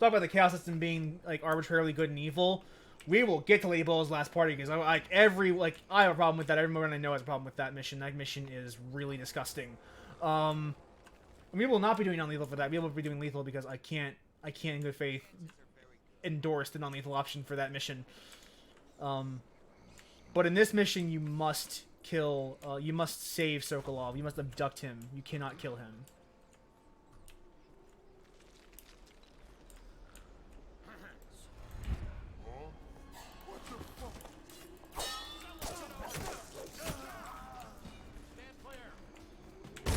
talk about the chaos system being arbitrarily good and evil. We will get to Lady Boyle's last party, because I have a problem with that. Everyone I know has a problem with that mission. That mission is really disgusting. We will not be doing non-lethal for that. We will be doing lethal because I can't in good faith endorse the non-lethal option for that mission. But in this mission, you must kill. You must save Sokolov. You must abduct him. You cannot kill him.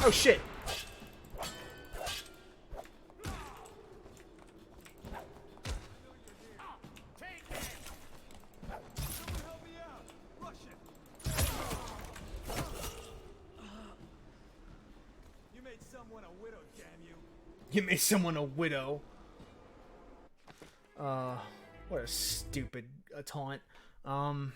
Oh shit! You made someone a widow, damn you. You made someone a widow. What a stupid taunt. Alright,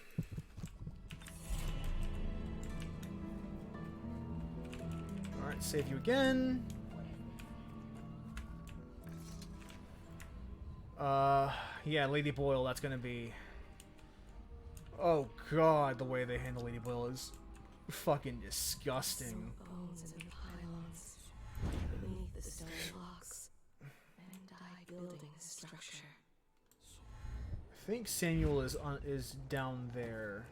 save you again. Yeah, Lady Boyle, that's gonna be... Oh god, the way they handle Lady Boyle is fucking disgusting. Bones in the pylons, beneath the stone blocks, and I building the structure. I think Samuel is down there.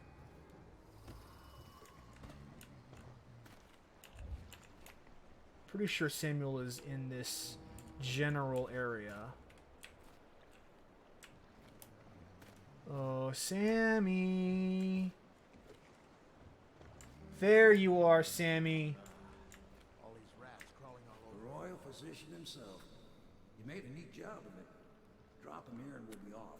Pretty sure Samuel is in this general area. Oh, Sammy. There you are, Sammy. All these rats crawling all over. The royal physician himself. You made a neat job of it. Drop him here and we'll be off.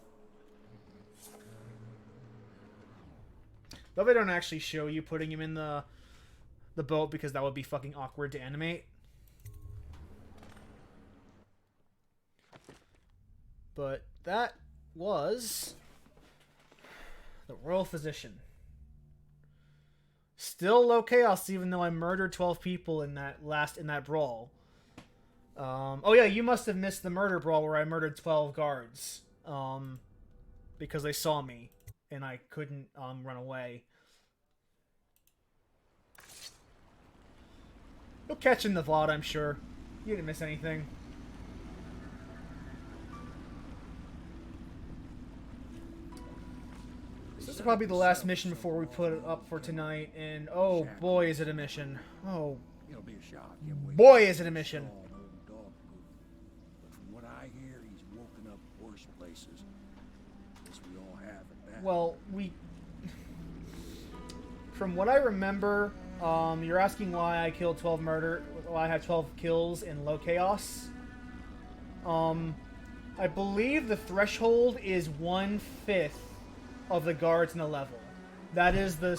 Though they don't actually show you putting him in the boat because that would be fucking awkward to animate. But that was the royal physician. Still low chaos, even though I murdered 12 people in that brawl. Oh yeah, you must have missed the murder brawl where I murdered 12 guards. Because they saw me and I couldn't run away. You'll catch in the VOD, I'm sure. You didn't miss anything. This is probably the last mission before we put it up for tonight, and oh boy is it a mission. Oh boy is it a mission. But from what I hear, he's woken up worse places. Guess we all have at that. Well, from what I remember, you're asking why I killed 12 why I had 12 kills in low chaos. I believe the threshold is 1/5 of the guards in the level. That is the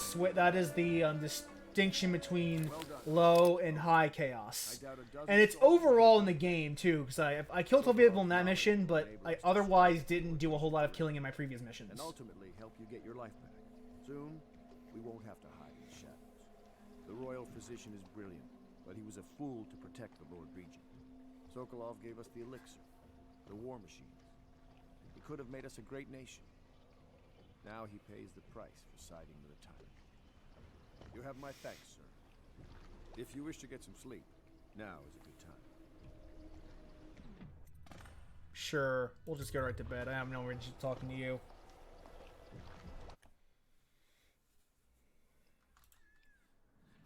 distinction between low and high chaos, and it's overall in the game too. Because I killed 12 people in that mission, but I otherwise didn't do a whole lot of killing in my previous missions. And ultimately help you get your life back. Soon, we won't have to hide in the shadows. The royal physician is brilliant, but he was a fool to protect the Lord Regent. Sokolov gave us the elixir, the war machines. He could have made us a great nation. Now he pays the price for siding with a tyrant. You have my thanks, sir. If you wish to get some sleep, now is a good time. Sure, we'll just go right to bed. I have no interest in talking to you.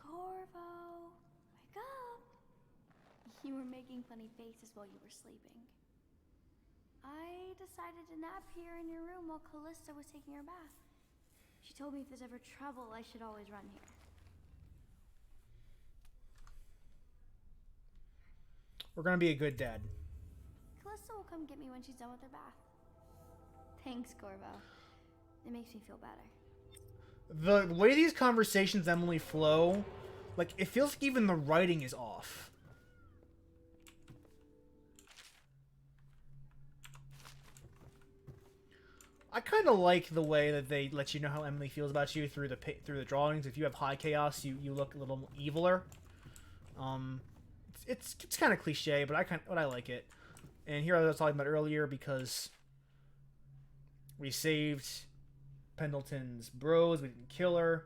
Corvo, wake up! You were making funny faces while you were sleeping. I decided to nap here in your room while Callista was taking her bath. She told me if there's ever trouble, I should always run here. We're gonna be a good dad. Callista will come get me when she's done with her bath. Thanks, Corvo. It makes me feel better. The way these conversations, Emily, flow, like, it feels like even the writing is off. I kind of like the way that they let you know how Emily feels about you through the drawings. If you have high chaos, you look a little eviler. It's kind of cliche, but I like it. And here I was talking about earlier because we saved Pendleton's bros. We didn't kill her.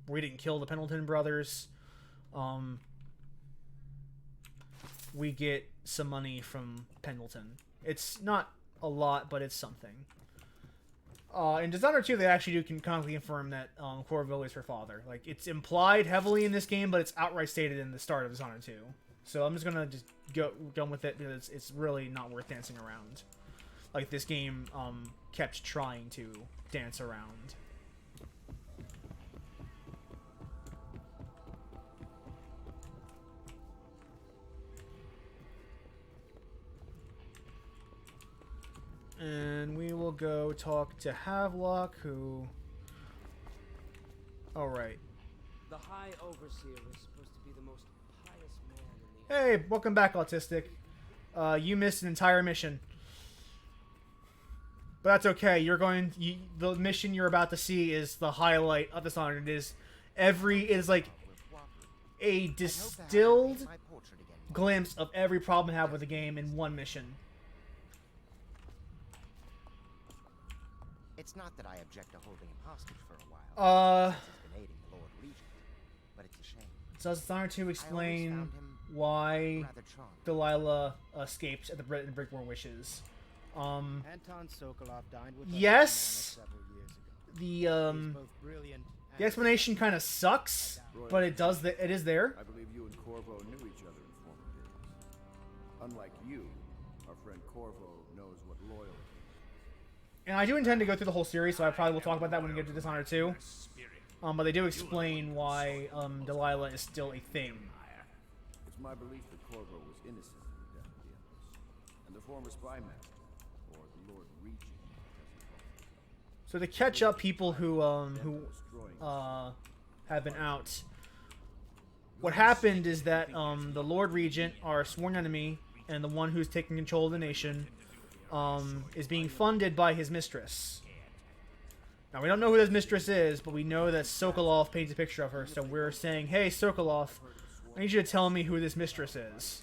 We didn't kill the Pendleton brothers. We get some money from Pendleton. It's not a lot, but it's something. In Dishonored 2, they actually do canonically confirm that Corvo is her father. Like, it's implied heavily in this game, but it's outright stated in the start of Dishonored 2. So I'm just gonna go with it because it's really not worth dancing around. Like, this game kept trying to dance around. And we will go talk to Havelock, who... Alright. The High Overseer was supposed to be the most pious man in the... Hey, welcome back, Autistic. You missed an entire mission. But that's okay. The mission you're about to see is the highlight of Dishonored. It is like a distilled glimpse of every problem I have with the game in one mission. It's not that I object to holding him hostage for a while. Since he's been aiding the Lord Regent, but it's a shame. So does Dishonored 2 explain why Delilah escaped at the Brickborn Wishes? Anton Sokolov dined with Yes. several years ago. He was both brilliant The explanation kind of sucks, but it is there. I believe you and Corvo knew each other in former days. Unlike you, our friend Corvo knows what loyal is. And I do intend to go through the whole series, so I probably will talk about that when we get to Dishonored 2. But they do explain why Delilah is still a thing. It's my belief that Corvo was innocent in the death of the Empress, and the former spy master, or the Lord Regent, as he calls himself. So to catch up people who have been out, what happened is that the Lord Regent, our sworn enemy, and the one who's taking control of the nation, is being funded by his mistress. Now, we don't know who this mistress is, but we know that Sokolov paints a picture of her, so we're saying, hey, Sokolov, I need you to tell me who this mistress is,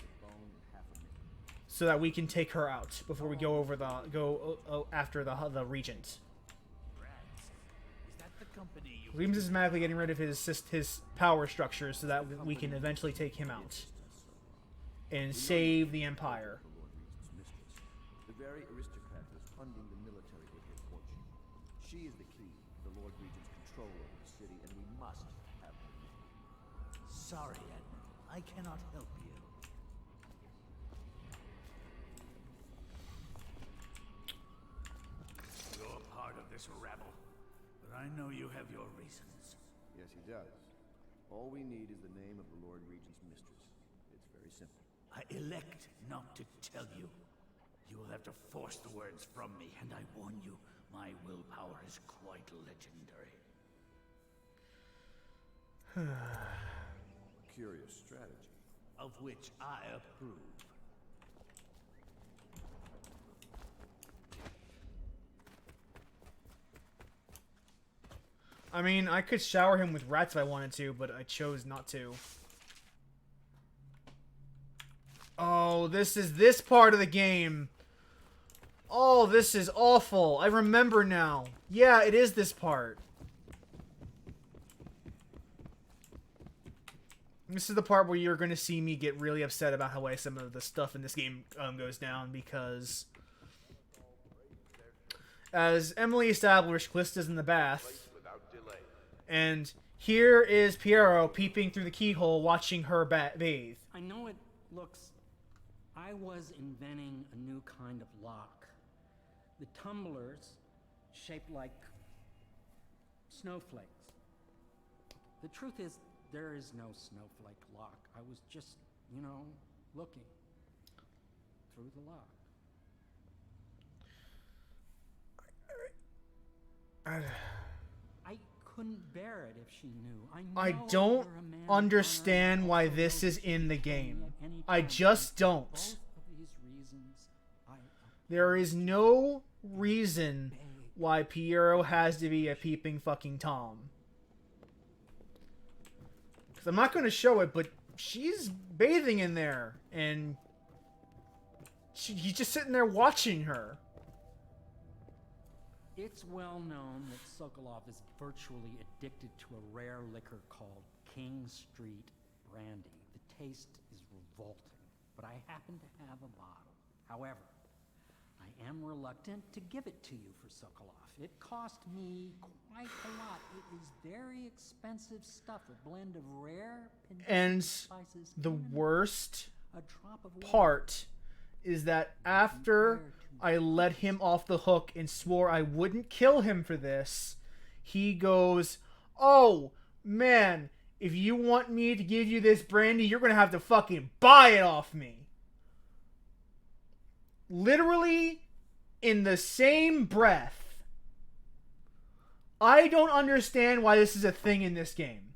so that we can take her out before we go after the Regent. We're systematically getting rid of his power structures so that we can eventually take him out and save the Empire. The very aristocrat who's funding the military with her fortune. She is the key to the Lord Regent's control over the city, and we must have her. Sorry, Admiral. I cannot help you. You're part of this rabble, but I know you have your reasons. Yes, he does. All we need is the name of the Lord Regent's mistress. It's very simple. I elect not to tell you. You will have to force the words from me, and I warn you, my willpower is quite legendary. Curious strategy. Of which I approve. I mean, I could shower him with rats if I wanted to, but I chose not to. Oh, this is this part of the game. Oh, this is awful. I remember now. Yeah, it is this part. This is the part where you're going to see me get really upset about how some of the stuff in this game goes down, because as Emily established, Callista's in the bath, and here is Piero peeping through the keyhole watching her bathe. I know it looks... I was inventing a new kind of lock. The tumblers shaped like snowflakes. The truth is, there is no snowflake lock. I was just, looking through the lock. I couldn't bear it if she knew. I don't understand why this is in the game. I just don't. There is no reason why Piero has to be a peeping fucking Tom. Because I'm not going to show it, but she's bathing in there, and he's just sitting there watching her. It's well known that Sokolov is virtually addicted to a rare liquor called King Street Brandy. The taste is revolting, but I happen to have a bottle. However, I am reluctant to give it to you for Sokolov. It cost me quite a lot. It is very expensive stuff, a blend of rare and spices. The worst part is that after I let him off the hook and swore I wouldn't kill him for this, he goes, "Oh, man, if you want me to give you this brandy, you're going to have to fucking buy it off me." Literally, in the same breath. I don't understand why this is a thing in this game.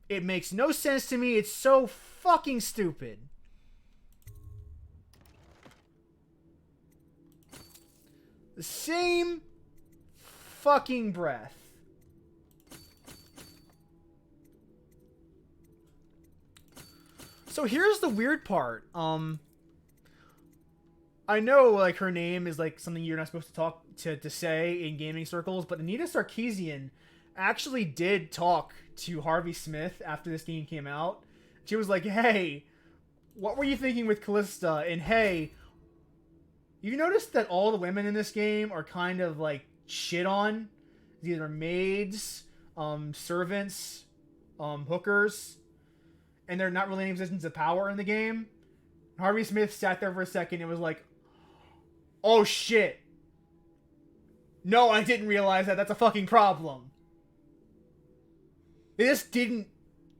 It makes no sense to me. It's so fucking stupid. The same fucking breath. So here's the weird part. I know, like, her name is, like, something you're not supposed to talk to say in gaming circles, but Anita Sarkeesian actually did talk to Harvey Smith after this game came out. She was like, hey, what were you thinking with Callista? And hey, you noticed that all the women in this game are kind of, like, shit on? Either maids, servants, hookers, and they're not really in positions of power in the game. Harvey Smith sat there for a second and was like, oh shit. No, I didn't realize that. That's a fucking problem. They just didn't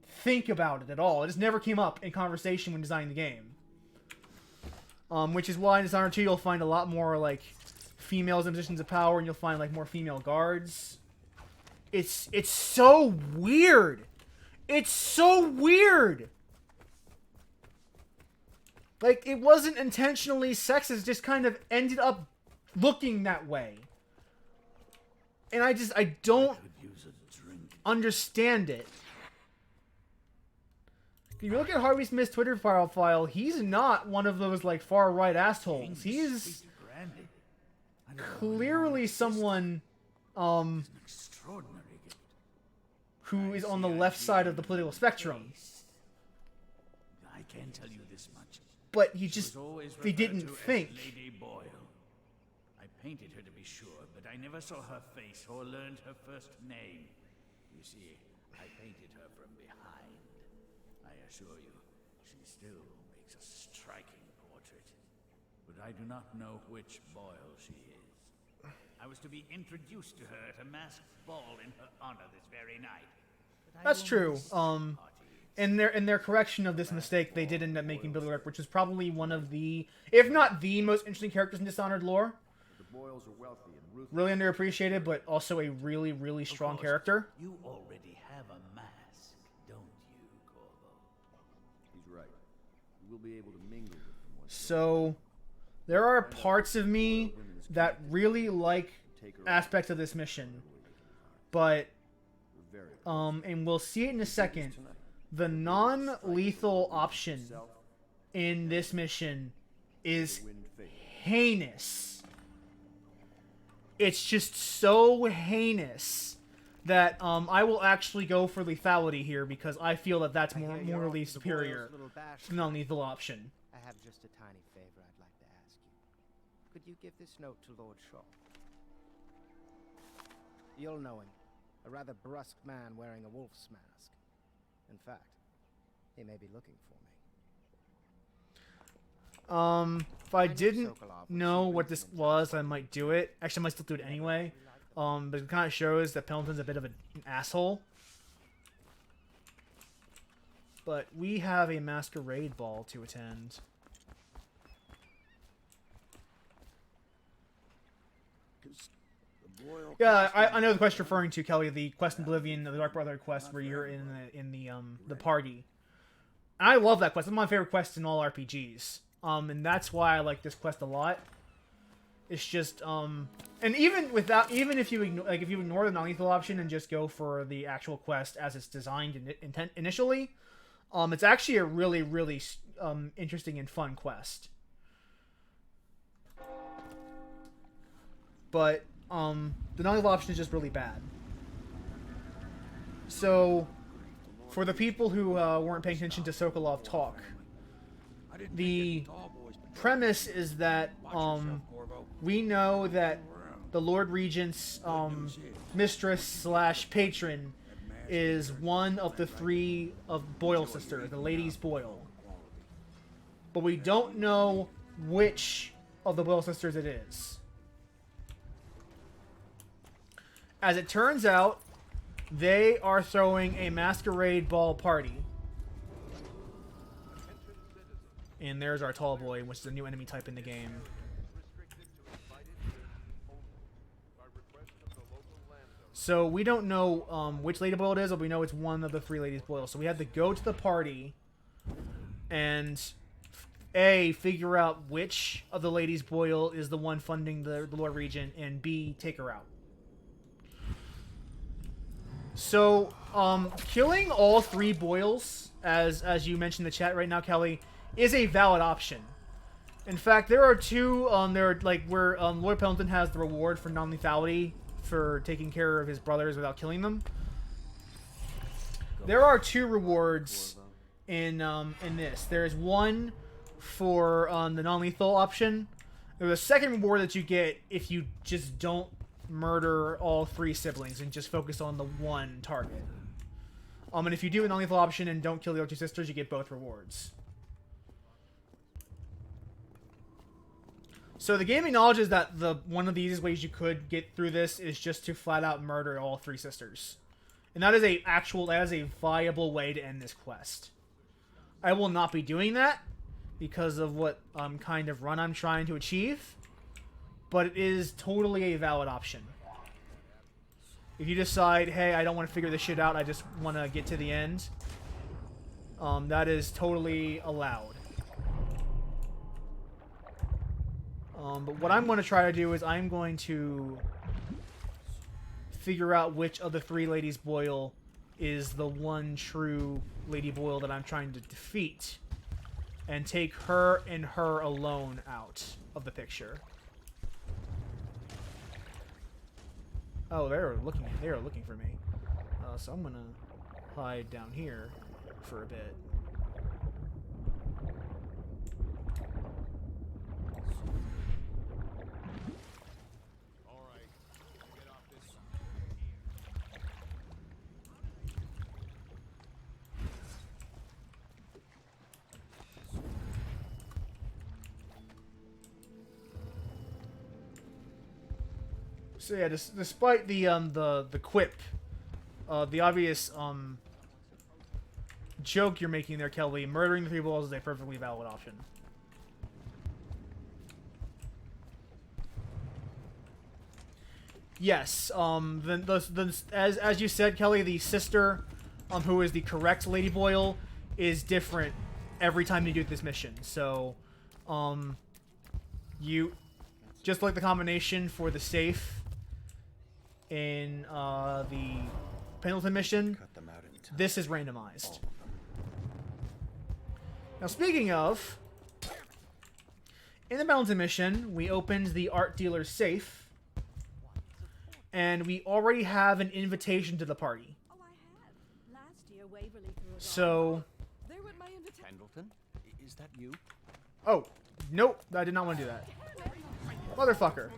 think about it at all. It just never came up in conversation when designing the game. Which is why in Dishonored 2 you'll find a lot more, like, females in positions of power, and you'll find, like, more female guards. It's so weird. It's so weird. Like, it wasn't intentionally sexist, just kind of ended up looking that way. And I don't understand it. If you look at Harvey Smith's Twitter profile, he's not one of those, like, far-right assholes. He's clearly someone, who is on the left side of the political spectrum. I can tell you this much. But they didn't think. Lady Boyle. I painted her to be sure, but I never saw her face or learned her first name. You see, I painted her from behind. I assure you, she still makes a striking portrait. But I do not know which Boyle she is. I was to be introduced to her at a masked ball in her honor this very night. That's true. In their correction of this mistake, they did end up making Billy Rick, which is probably one of the, if not the most interesting characters in Dishonored lore. The Boyles are wealthy and ruthless. Really underappreciated, but also a really, really strong character. You already have a mask, don't you, Corvo? He's right. You will be able to mingle with them once. So, there are parts of me that really like aspects of this mission, but and we'll see it in a second. The non-lethal option in this mission is heinous. It's just so heinous that I will actually go for lethality here because I feel that that's more morally superior to the non-lethal option. I have just a tiny favor I'd like to ask you. Could you give this note to Lord Shaw? You'll know him. A rather brusque man wearing a wolf's mask. In fact, he may be looking for me. If I didn't know what this was, I might do it. Actually, I might still do it anyway. But it kind of shows that Pendleton's a bit of an asshole. But we have a masquerade ball to attend. Yeah, I know the quest you're referring to, Kelly. The quest in Oblivion, the Dark Brotherhood quest, where you're in the party. And I love that quest. It's my favorite quest in all RPGs. And that's why I like this quest a lot. It's just and even if you ignore the non-lethal option and just go for the actual quest as it's designed initially, it's actually a really, really interesting and fun quest. But the non-lethal option is just really bad. So, for the people who weren't paying attention to Sokolov talk, the premise is that we know that the Lord Regent's mistress / patron is one of the three of Boyle sisters, the Ladies Boyle. But we don't know which of the Boyle sisters it is. As it turns out, they are throwing a masquerade ball party. And there's our tall boy, which is a new enemy type in the game. So we don't know which Lady Boyle it is, but we know it's one of the three Ladies Boyle. So we had to go to the party and A, figure out which of the Lady Boyle is the one funding the Lord Regent, and B, take her out. So, killing all 3 Boyles, as you mentioned in the chat right now, Kelly, is a valid option. In fact, there are 2, where Lord Pendleton has the reward for non-lethality for taking care of his brothers without killing them. There are 2 rewards in this. There's one for the non-lethal option. There's a second reward that you get if you just don't murder all 3 siblings and just focus on the one target. And if you do a non-lethal option and don't kill the other 2 sisters, you get both rewards. So the game acknowledges that one of the easiest ways you could get through this is just to flat out murder all 3 sisters. And that is a viable way to end this quest. I will not be doing that because of what kind of run I'm trying to achieve, but it is totally a valid option. If you decide, hey, I don't want to figure this shit out, I just want to get to the end, that is totally allowed. But what I'm going to try to do is I'm going to figure out which of the 3 Ladies Boyle is the one true Lady Boyle that I'm trying to defeat, and take her and her alone out of the picture. Oh, they are looking for me. So I'm gonna hide down here for a bit. So yeah, despite the quip, the obvious joke you're making there, Kelly, murdering the 3 Boyles is a perfectly valid option. Yes, as you said, Kelly, the sister, who is the correct Lady Boyle, is different every time you do this mission. So, you just like the combination for the safe in the Pendleton mission, this is randomized. Now, speaking of, in the Pendleton mission, we opened the art dealer's safe, and we already have an invitation to the party. So, Pendleton, is that you? Oh, nope, I did not want to do that. Motherfucker.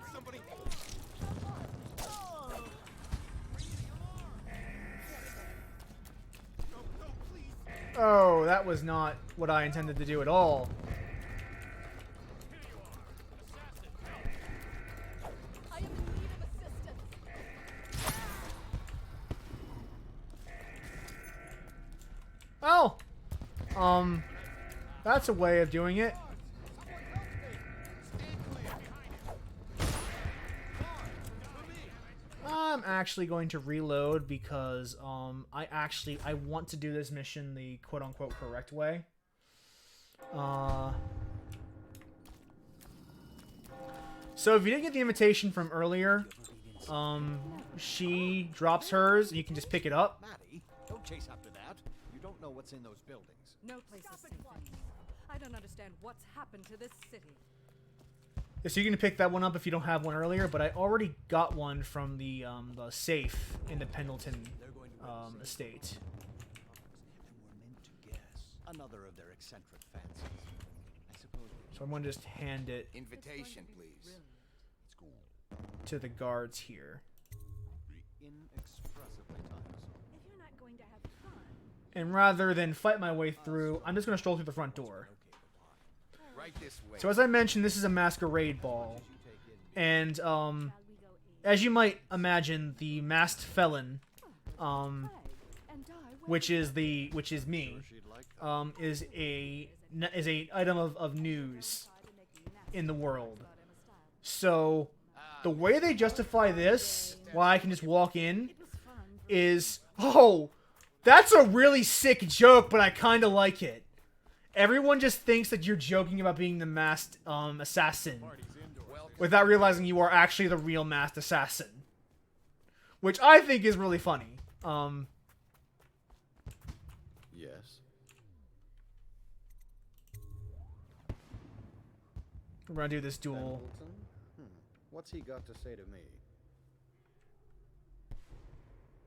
Oh, that was not what I intended to do at all. Well, that's a way of doing it. I'm actually going to reload because I want to do this mission the quote-unquote correct way. So if you didn't get the invitation from earlier, she drops hers and you can just pick it up. Maddie, don't chase after that. You don't know what's in those buildings. No place is safe anymore. I don't understand what's happened to this city. Yeah, so you can pick that one up if you don't have one earlier, but I already got one from the safe in the Pendleton estate. Another of their eccentric fancies. I suppose. So I'm going to just hand it Invitation, please. to the guards here. Inexpressively tiresome. If you're not going to have fun. And rather than fight my way through, I'm just going to stroll through the front door. Right this way. So as I mentioned, this is a masquerade ball. And as you might imagine, the masked felon, which is me, is a item of news in the world. So the way they justify this, why I can just walk in, is, oh, that's a really sick joke, but I kind of like it. everyone just thinks that you're joking about being the masked assassin, without realizing you are actually the real masked assassin, which I think is really funny. Yes. We're gonna do this duel. Pendleton? What's he got to say to me?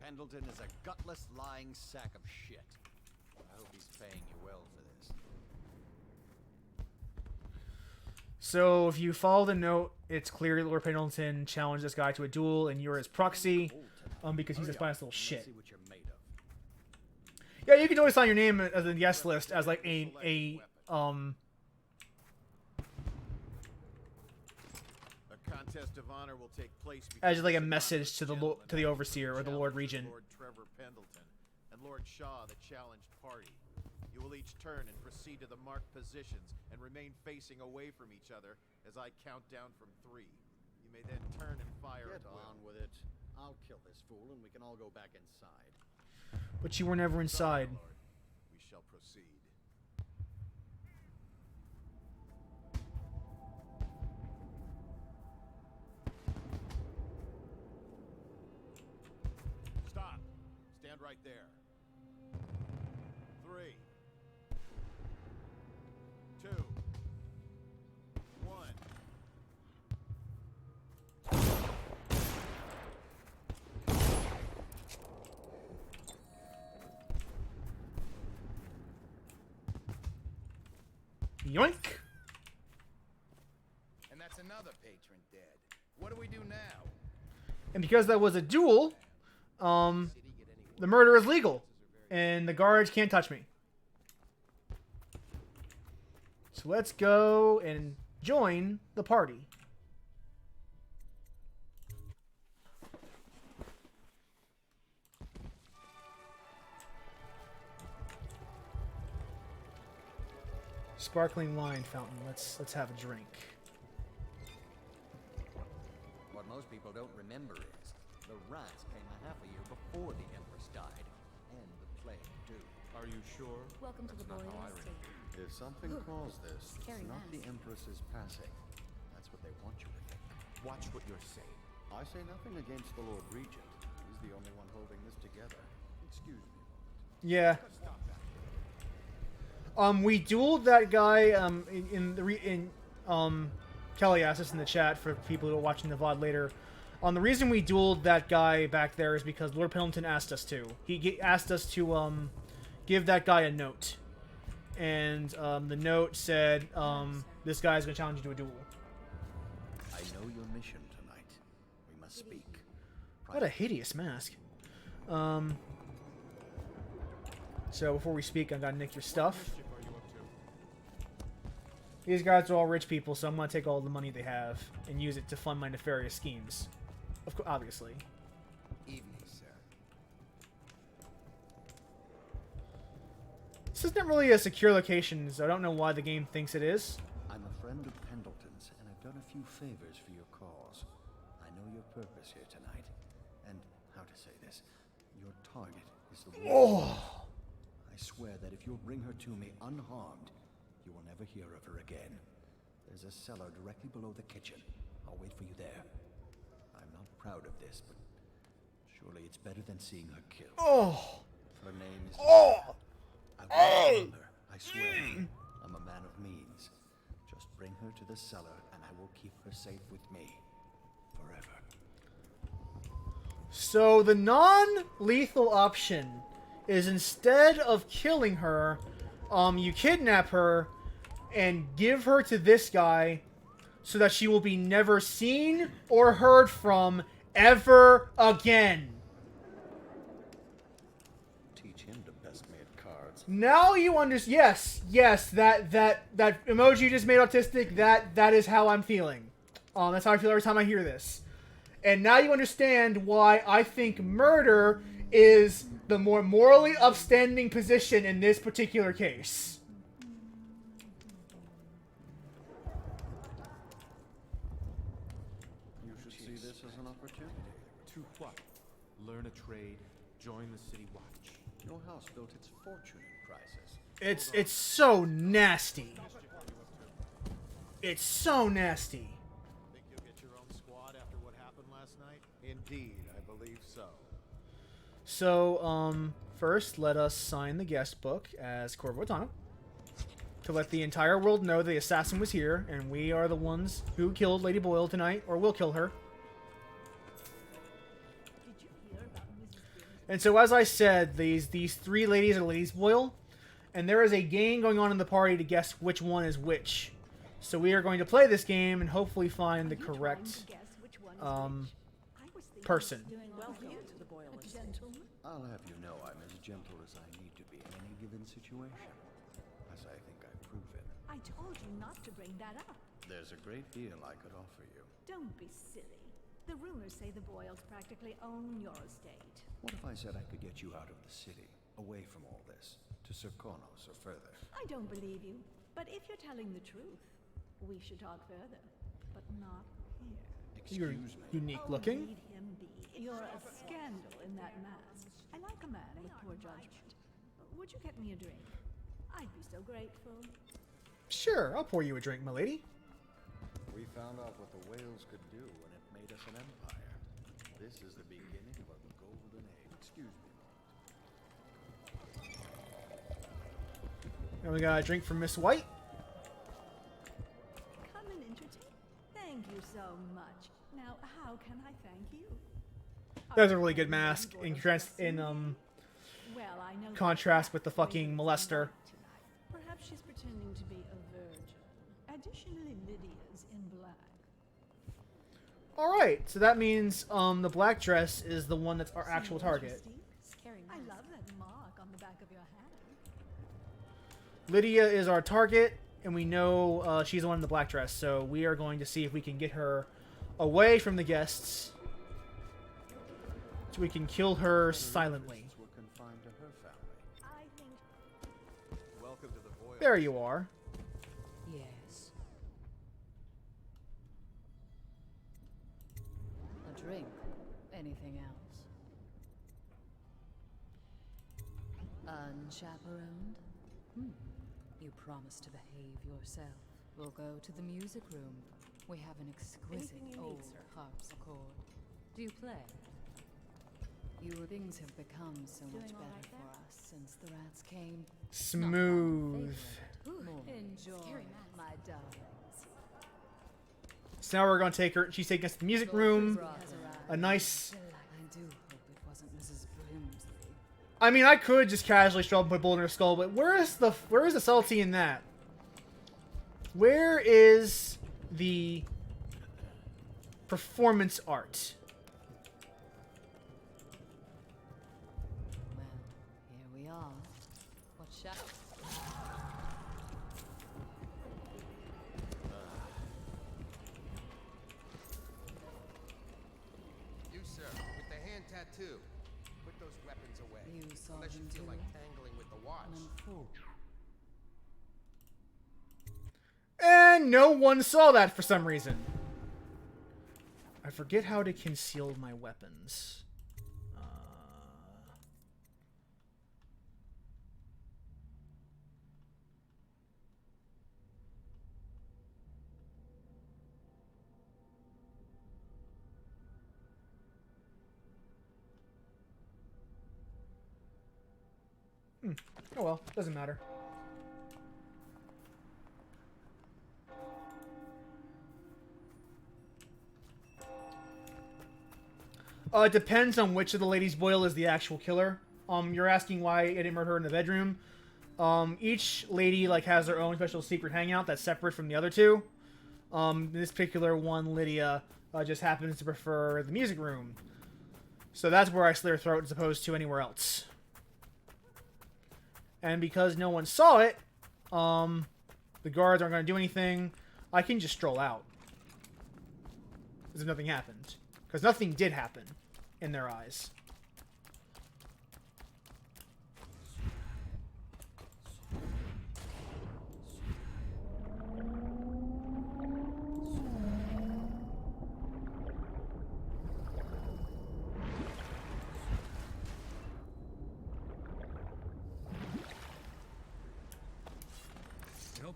Pendleton is a gutless, lying sack of shit. I hope he's paying you well for this. So if you follow the note, it's clear Lord Pendleton challenged this guy to a duel, and you're his proxy, because he's a spineless little shit. Yeah, you can always sign your name as a yes list as like A contest of honor will take place as like a message to the overseer or the Lord Regent. Lord Trevor Pendleton and Lord Shaw, the challenged party. You will each turn and proceed to the marked positions and remain facing away from each other as I count down from 3. You may then turn and fire Get at will. on with it. I'll kill this fool and we can all go back inside. But you were never inside. We shall proceed. Stop. Stand right there. 3, 2, 1. Yoink! And that's another patron dead. What do we do now? And because that was a duel, the murder is legal, and the guards can't touch me. So let's go and join the party. Sparkling wine fountain. Let's have a drink. What most people don't remember is the rats came a half a year before the Empress died, and the plague too. Are you sure? Welcome to the That's not how I Boyle remember. estate. If something caused this, Scary it's not mess. the Empress's passing. That's what they want you to think. Watch what you're saying. I say nothing against the Lord Regent. He's the only one holding this together. Excuse me. Yeah. We dueled that guy. Kelly asked us in the chat for people who are watching the VOD later. The reason we dueled that guy back there is because Lord Pendleton asked us to. He asked us to give that guy a note, and the note said, "This guy's gonna challenge you to a duel." I know your mission tonight. We must speak. What a hideous mask. So before we speak, I gotta nick your stuff. These guys are all rich people, so I'm gonna take all the money they have and use it to fund my nefarious schemes. Of course, obviously. Evening, sir. This isn't really a secure location, so I don't know why the game thinks it is. I'm a friend of Pendleton's, and I've done a few favors for your cause. I know your purpose here tonight, and how to say this, your target is the woman. Oh. I swear that if you'll bring her to me unharmed, you will never hear of her again. There's a cellar directly below the kitchen. I'll wait for you there. I'm not proud of this, but surely it's better than seeing her killed. Oh. Her name is... Oh. I won't harm her, I swear. I'm a man of means. Just bring her to the cellar, and I will keep her safe with me. Forever. So the non-lethal option is instead of killing her, you kidnap her and give her to this guy so that she will be never seen or heard from ever again. Teach him to best made cards. Now you understand. Yes, that emoji you just made autistic, that is how I'm feeling. That's how I feel every time I hear this. And now you understand why I think murder is the more morally upstanding position in this particular case. You should see this as an opportunity. To what? Learn a trade, join the city watch. Your house built its fortune in prizes. It's so nasty. It's so nasty. Think you'll get your own squad after what happened last night? Indeed, I believe so. So, first, let us sign the guest book as Corvo Tano to let the entire world know the assassin was here, and we are the ones who killed Lady Boyle tonight, or will kill her. And so, as I said, these three ladies are Lady Boyle, and there is a game going on in the party to guess which one is which. So we are going to play this game and hopefully find the correct person. I'll have you know I'm as gentle as I need to be in any given situation, as I think I've proven. I told you not to bring that up. There's a great deal I could offer you. Don't be silly. The rumors say the Boyles practically own your estate. What if I said I could get you out of the city, away from all this, to Serkonos or further? I don't believe you, but if you're telling the truth, we should talk further, but not here. You're unique looking. Lead him be. You're a scandal in that mask. I like a man with poor judgment. Would you get me a drink? I'd be so grateful. Sure, I'll pour you a drink, my lady. We found out what the whales could do when it made us an empire. This is the beginning of the golden age. Excuse me. And we got a drink from Miss White. Come and entertain. Thank you so much. Now, how can I thank you? That's a really good mask in Well, I know contrast with the fucking molester. perhaps she's pretending to be a virgin. Additionally, Lydia's in black. Alright, so that means the black dress is the one that's our actual target. I love that mark on the back of your hand. Lydia is our target, and we know she's the one in the black dress, so we are going to see if we can get her away from the guests so we can kill her silently. Welcome to the Boyle. There you are. Yes. A drink. Anything else? Unchaperoned? You promised to behave yourself. We'll go to the music room. We have an exquisite Anything you need, old sir. harpsichord. Do you play? Your things have become so much Doing all better right for there? us since the rats came. Smooth. Enjoy, my darlings. So now we're going to take her. She's taking us to the music room. A nice. I do hope it wasn't Mrs. Brimsley. I mean, I could just casually show up and put a bullet in her skull, but where is the subtlety in that? Where is the performance art? Well, here we are. What shall... You, sir, with the hand tattoo. Put those weapons away. You saw Unless you him feel too? like tangling with the watch. And no one saw that for some reason. I forget how to conceal my weapons. Oh well, doesn't matter. It depends on which of the Lady Boyle is the actual killer. You're asking why I didn't murder her in the bedroom. Each lady has her own special secret hangout that's separate from the other two. This particular one, Lydia, just happens to prefer the music room. So that's where I slit her throat as opposed to anywhere else. And because no one saw it, the guards aren't going to do anything. I can just stroll out. As if nothing happened. Because nothing did happen in their eyes.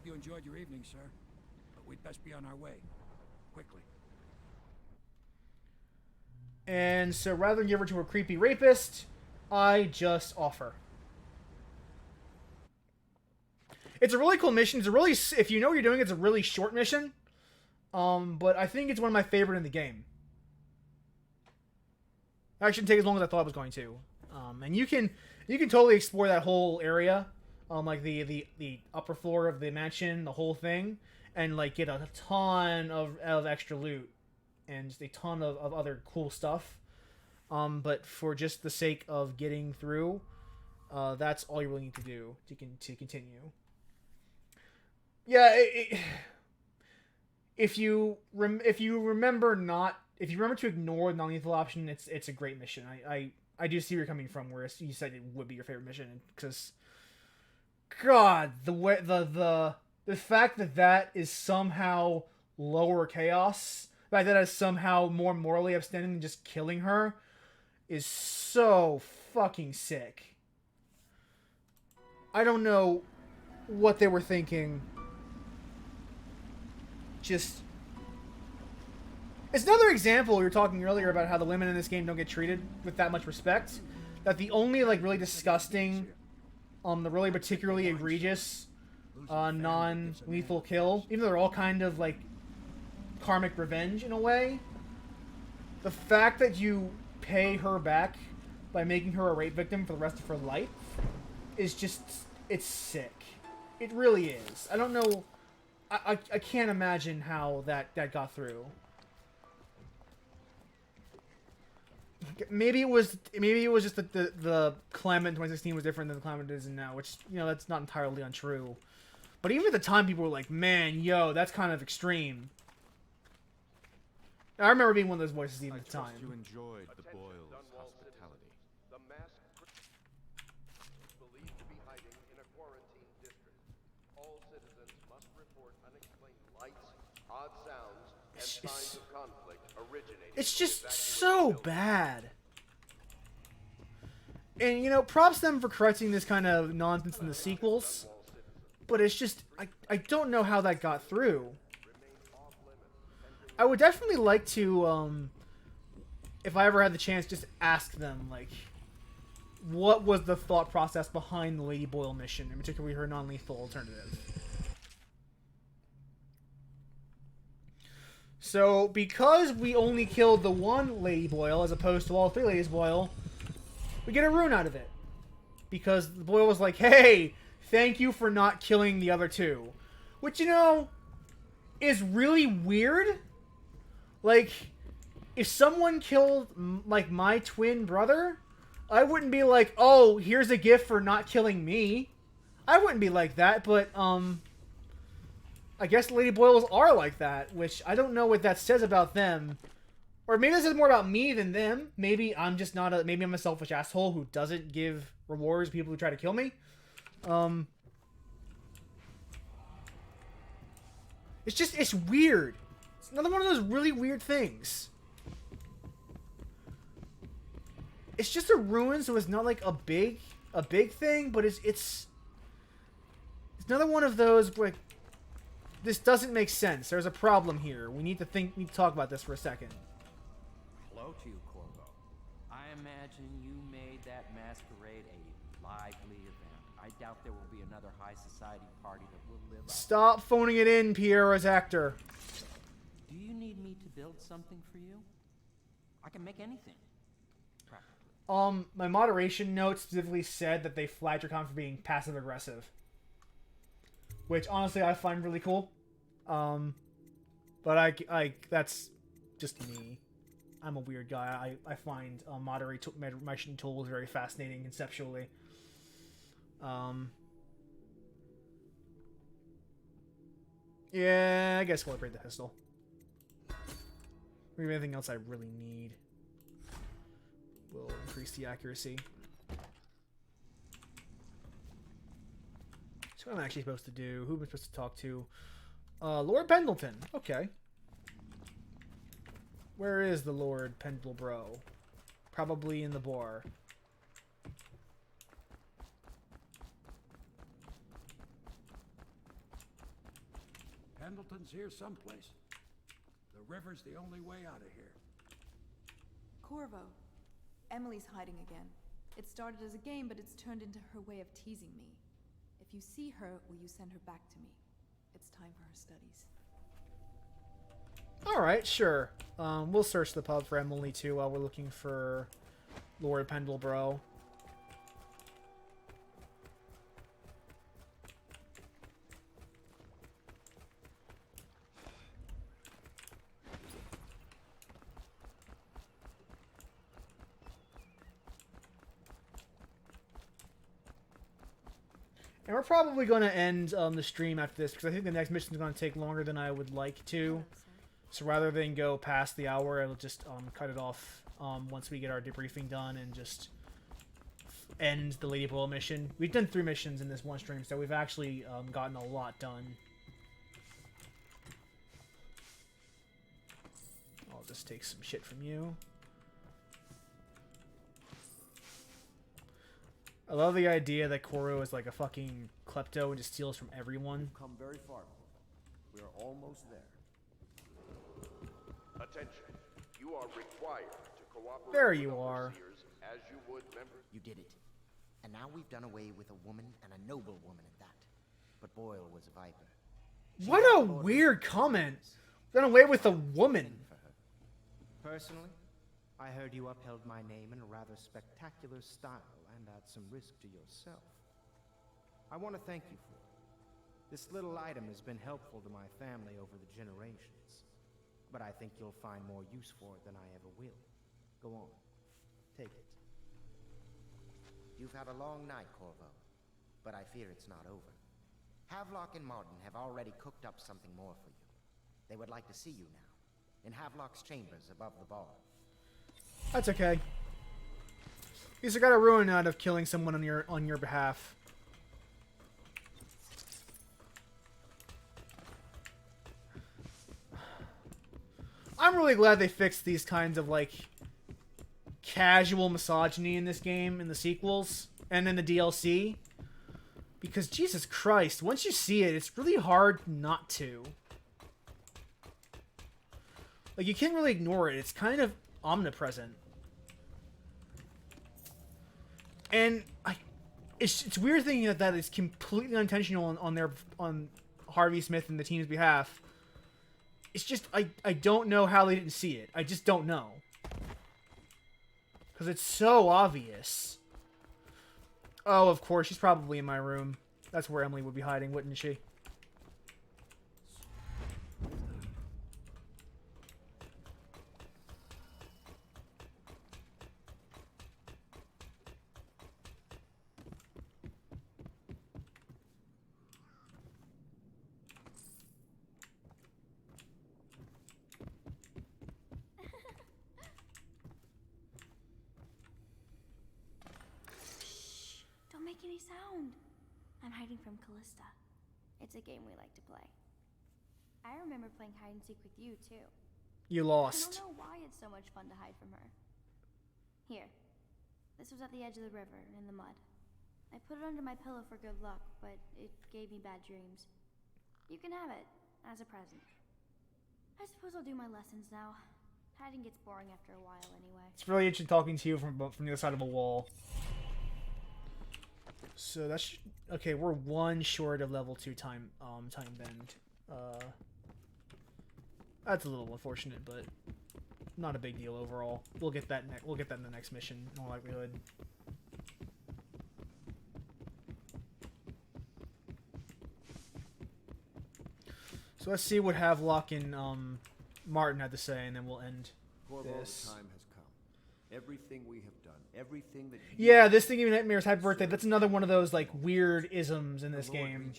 Hope you enjoyed your evening, sir. But we'd best be on our way. Quickly. And so rather than give her to a creepy rapist, I just offer. It's a really cool mission. It's a really, if you know what you're doing, it's a really short mission. But I think it's one of my favorite in the game. It shouldn't take as long as I thought it was going to. And you can totally explore that whole area, like the upper floor of the mansion, the whole thing, and like get a ton of extra loot and just a ton of other cool stuff. But for just the sake of getting through, that's all you really need to do to continue. Yeah, if you remember to ignore the non-lethal option, it's a great mission. I do see where you're coming from, where you said it would be your favorite mission, because God, the fact that is somehow lower chaos, the fact that is somehow more morally upstanding than just killing her, is so fucking sick. I don't know what they were thinking. Just, it's another example. We were talking earlier about how the women in this game don't get treated with that much respect. That the only like really disgusting, the really particularly egregious, non-lethal kill, even though they're all kind of like karmic revenge in a way, the fact that you pay her back by making her a rape victim for the rest of her life is just, it's sick. It really is. I don't know. I can't imagine how that got through. Maybe it was just that the climate in 2016 was different than the climate it is now, which, you know, that's not entirely untrue. But even at the time, people were like, "Man, yo, that's kind of extreme." I remember being one of those voices even at the time. You enjoyed the Boyle's hospitality. The masked believed to be hiding in a quarantine district. All citizens must report unexplained lights, odd sounds, and signs of conflict originating. It's just so bad. And, you know, props them for correcting this kind of nonsense in the sequels. But it's just, I don't know how that got through. I would definitely like to, if I ever had the chance, just ask them, like, what was the thought process behind the Lady Boyle mission, and particularly her non-lethal alternative. So, because we only killed the one Lady Boyle, as opposed to all three Ladies Boyle, we get a rune out of it. Because the Boyle was like, hey, thank you for not killing the other two. Which, you know, is really weird. Like, if someone killed, like, my twin brother, I wouldn't be like, oh, here's a gift for not killing me. I wouldn't be like that, but, I guess Lady Boyles are like that, which I don't know what that says about them. Or maybe this is more about me than them. Maybe I'm just not maybe I'm a selfish asshole who doesn't give rewards to people who try to kill me. It's weird. It's another one of those really weird things. It's just a ruin, so it's not like a big thing, but it's another one of those like, this doesn't make sense. There's a problem here. We need to talk about this for a second. Hello to you, Corvo. I imagine you made that masquerade a lively event. I doubt there will be another high society party that will live up. Stop phoning it in, Pierre's actor. Do you need me to build something for you? I can make anything. Practically. My moderation note specifically said that they flagged your comment for being passive aggressive. Which honestly I find really cool. But I that's just me. I'm a weird guy. I find moderation tools very fascinating conceptually. Yeah, I guess we'll upgrade the pistol. Maybe anything else I really need will increase the accuracy. So what am I actually supposed to do? Who am I supposed to talk to? Lord Pendleton. Okay. Where is the Lord Pendlebro? Probably in the bar. Pendleton's here someplace. The river's the only way out of here. Corvo. Emily's hiding again. It started as a game, but it's turned into her way of teasing me. If you see her, will you send her back to me? It's time for her studies. Alright, sure. We'll search the pub for Emily, too, while we're looking for Lord Pendlebro. And we're probably going to end the stream after this, because I think the next mission is going to take longer than I would like to. So rather than go past the hour, I'll just cut it off once we get our debriefing done and just end the Lady Boyle mission. We've done 3 missions in this one stream, so we've actually gotten a lot done. I'll just take some shit from you. I love the idea that Koro is like a fucking klepto and just steals from everyone. Come very far. We are almost there. Attention. You are required to cooperate There with you the are. overseers as you would members. You did it. And now we've done away with a woman, and a noble woman at that. But Boyle was a viper. What a weird comment. Done away with a woman. Personally, I heard you upheld my name in a rather spectacular style and at some risk to yourself. I want to thank you for it. This little item has been helpful to my family over the generations, but I think you'll find more use for it than I ever will. Go on. Take it. You've had a long night, Corvo, but I fear it's not over. Havelock and Martin have already cooked up something more for you. They would like to see you now, in Havelock's chambers above the bar. That's okay. At least I got a ruin out of killing someone on your behalf. I'm really glad they fixed these kinds of like casual misogyny in this game in the sequels and in the DLC. Because Jesus Christ, once you see it, it's really hard not to. Like, you can't really ignore it. It's kind of omnipresent. And it's weird thinking that is completely unintentional on Harvey Smith and the team's behalf. It's just I don't know how they didn't see it. I just don't know. Because it's so obvious. Oh, of course, she's probably in my room. That's where Emily would be hiding, wouldn't she? Don't make any sound. I'm hiding from Callista. It's a game we like to play. I remember playing hide and seek with you, too. You lost. I don't know why it's so much fun to hide from her. Here. This was at the edge of the river, in the mud. I put it under my pillow for good luck, but it gave me bad dreams. You can have it, as a present. I suppose I'll do my lessons now. Hiding gets boring after a while, anyway. It's really interesting talking to you from the other side of a wall. So that's okay. We're one short of level 2 time bend. That's a little unfortunate, but not a big deal overall. We'll get that. We'll get that in the next mission, in all likelihood. So let's see what Havelock and Martin had to say, and then we'll end Corvo, this. the time has come. Everything we have done, everything that Yeah, this thing even Nightmare's Happy Birthday. That's another one of those like weird isms in this game.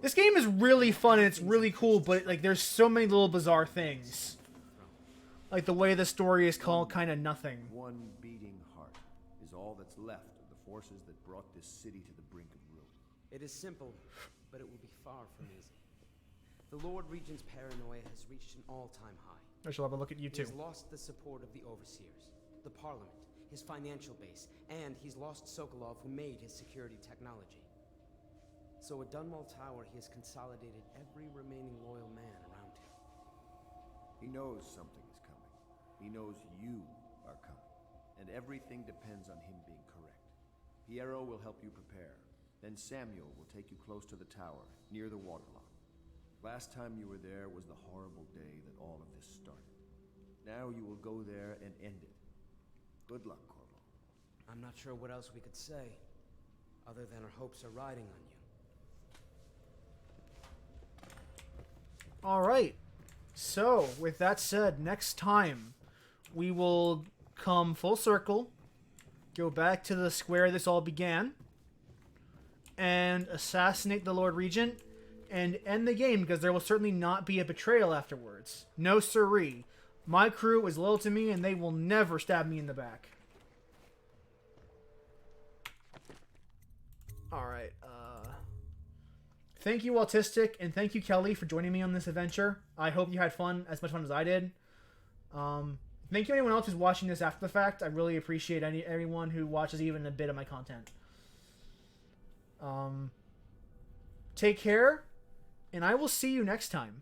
This game is really fun and it's really cool, but like there's so many little bizarre things. Like the way the story is called kind of nothing. One beating heart is all that's left of the forces that brought this city to the brink of ruin. It is simple, but it will be far from easy. The Lord Regent's paranoia has reached an all-time high. I shall have a look at you He too. has lost the support of the overseers, the Parliament, his financial base, and he's lost Sokolov, who made his security technology. So at Dunwall Tower, he has consolidated every remaining loyal man around here. He knows something is coming. He knows you are coming. And everything depends on him being correct. Piero will help you prepare. Then Samuel will take you close to the tower, near the waterlock. Last time you were there was the horrible day that all of this started. Now you will go there and end it. Good luck, Corvo. I'm not sure what else we could say, other than our hopes are riding on you. All right. So, with that said, next time we will come full circle, go back to the square this all began, and assassinate the Lord Regent, and end the game, because there will certainly not be a betrayal afterwards. No siree. My crew is loyal to me, and they will never stab me in the back. Alright, thank you, Autistic, and thank you, Kelly, for joining me on this adventure. I hope you had fun, as much fun as I did. Thank you anyone else who's watching this after the fact. I really appreciate everyone who watches even a bit of my content. Take care, and I will see you next time.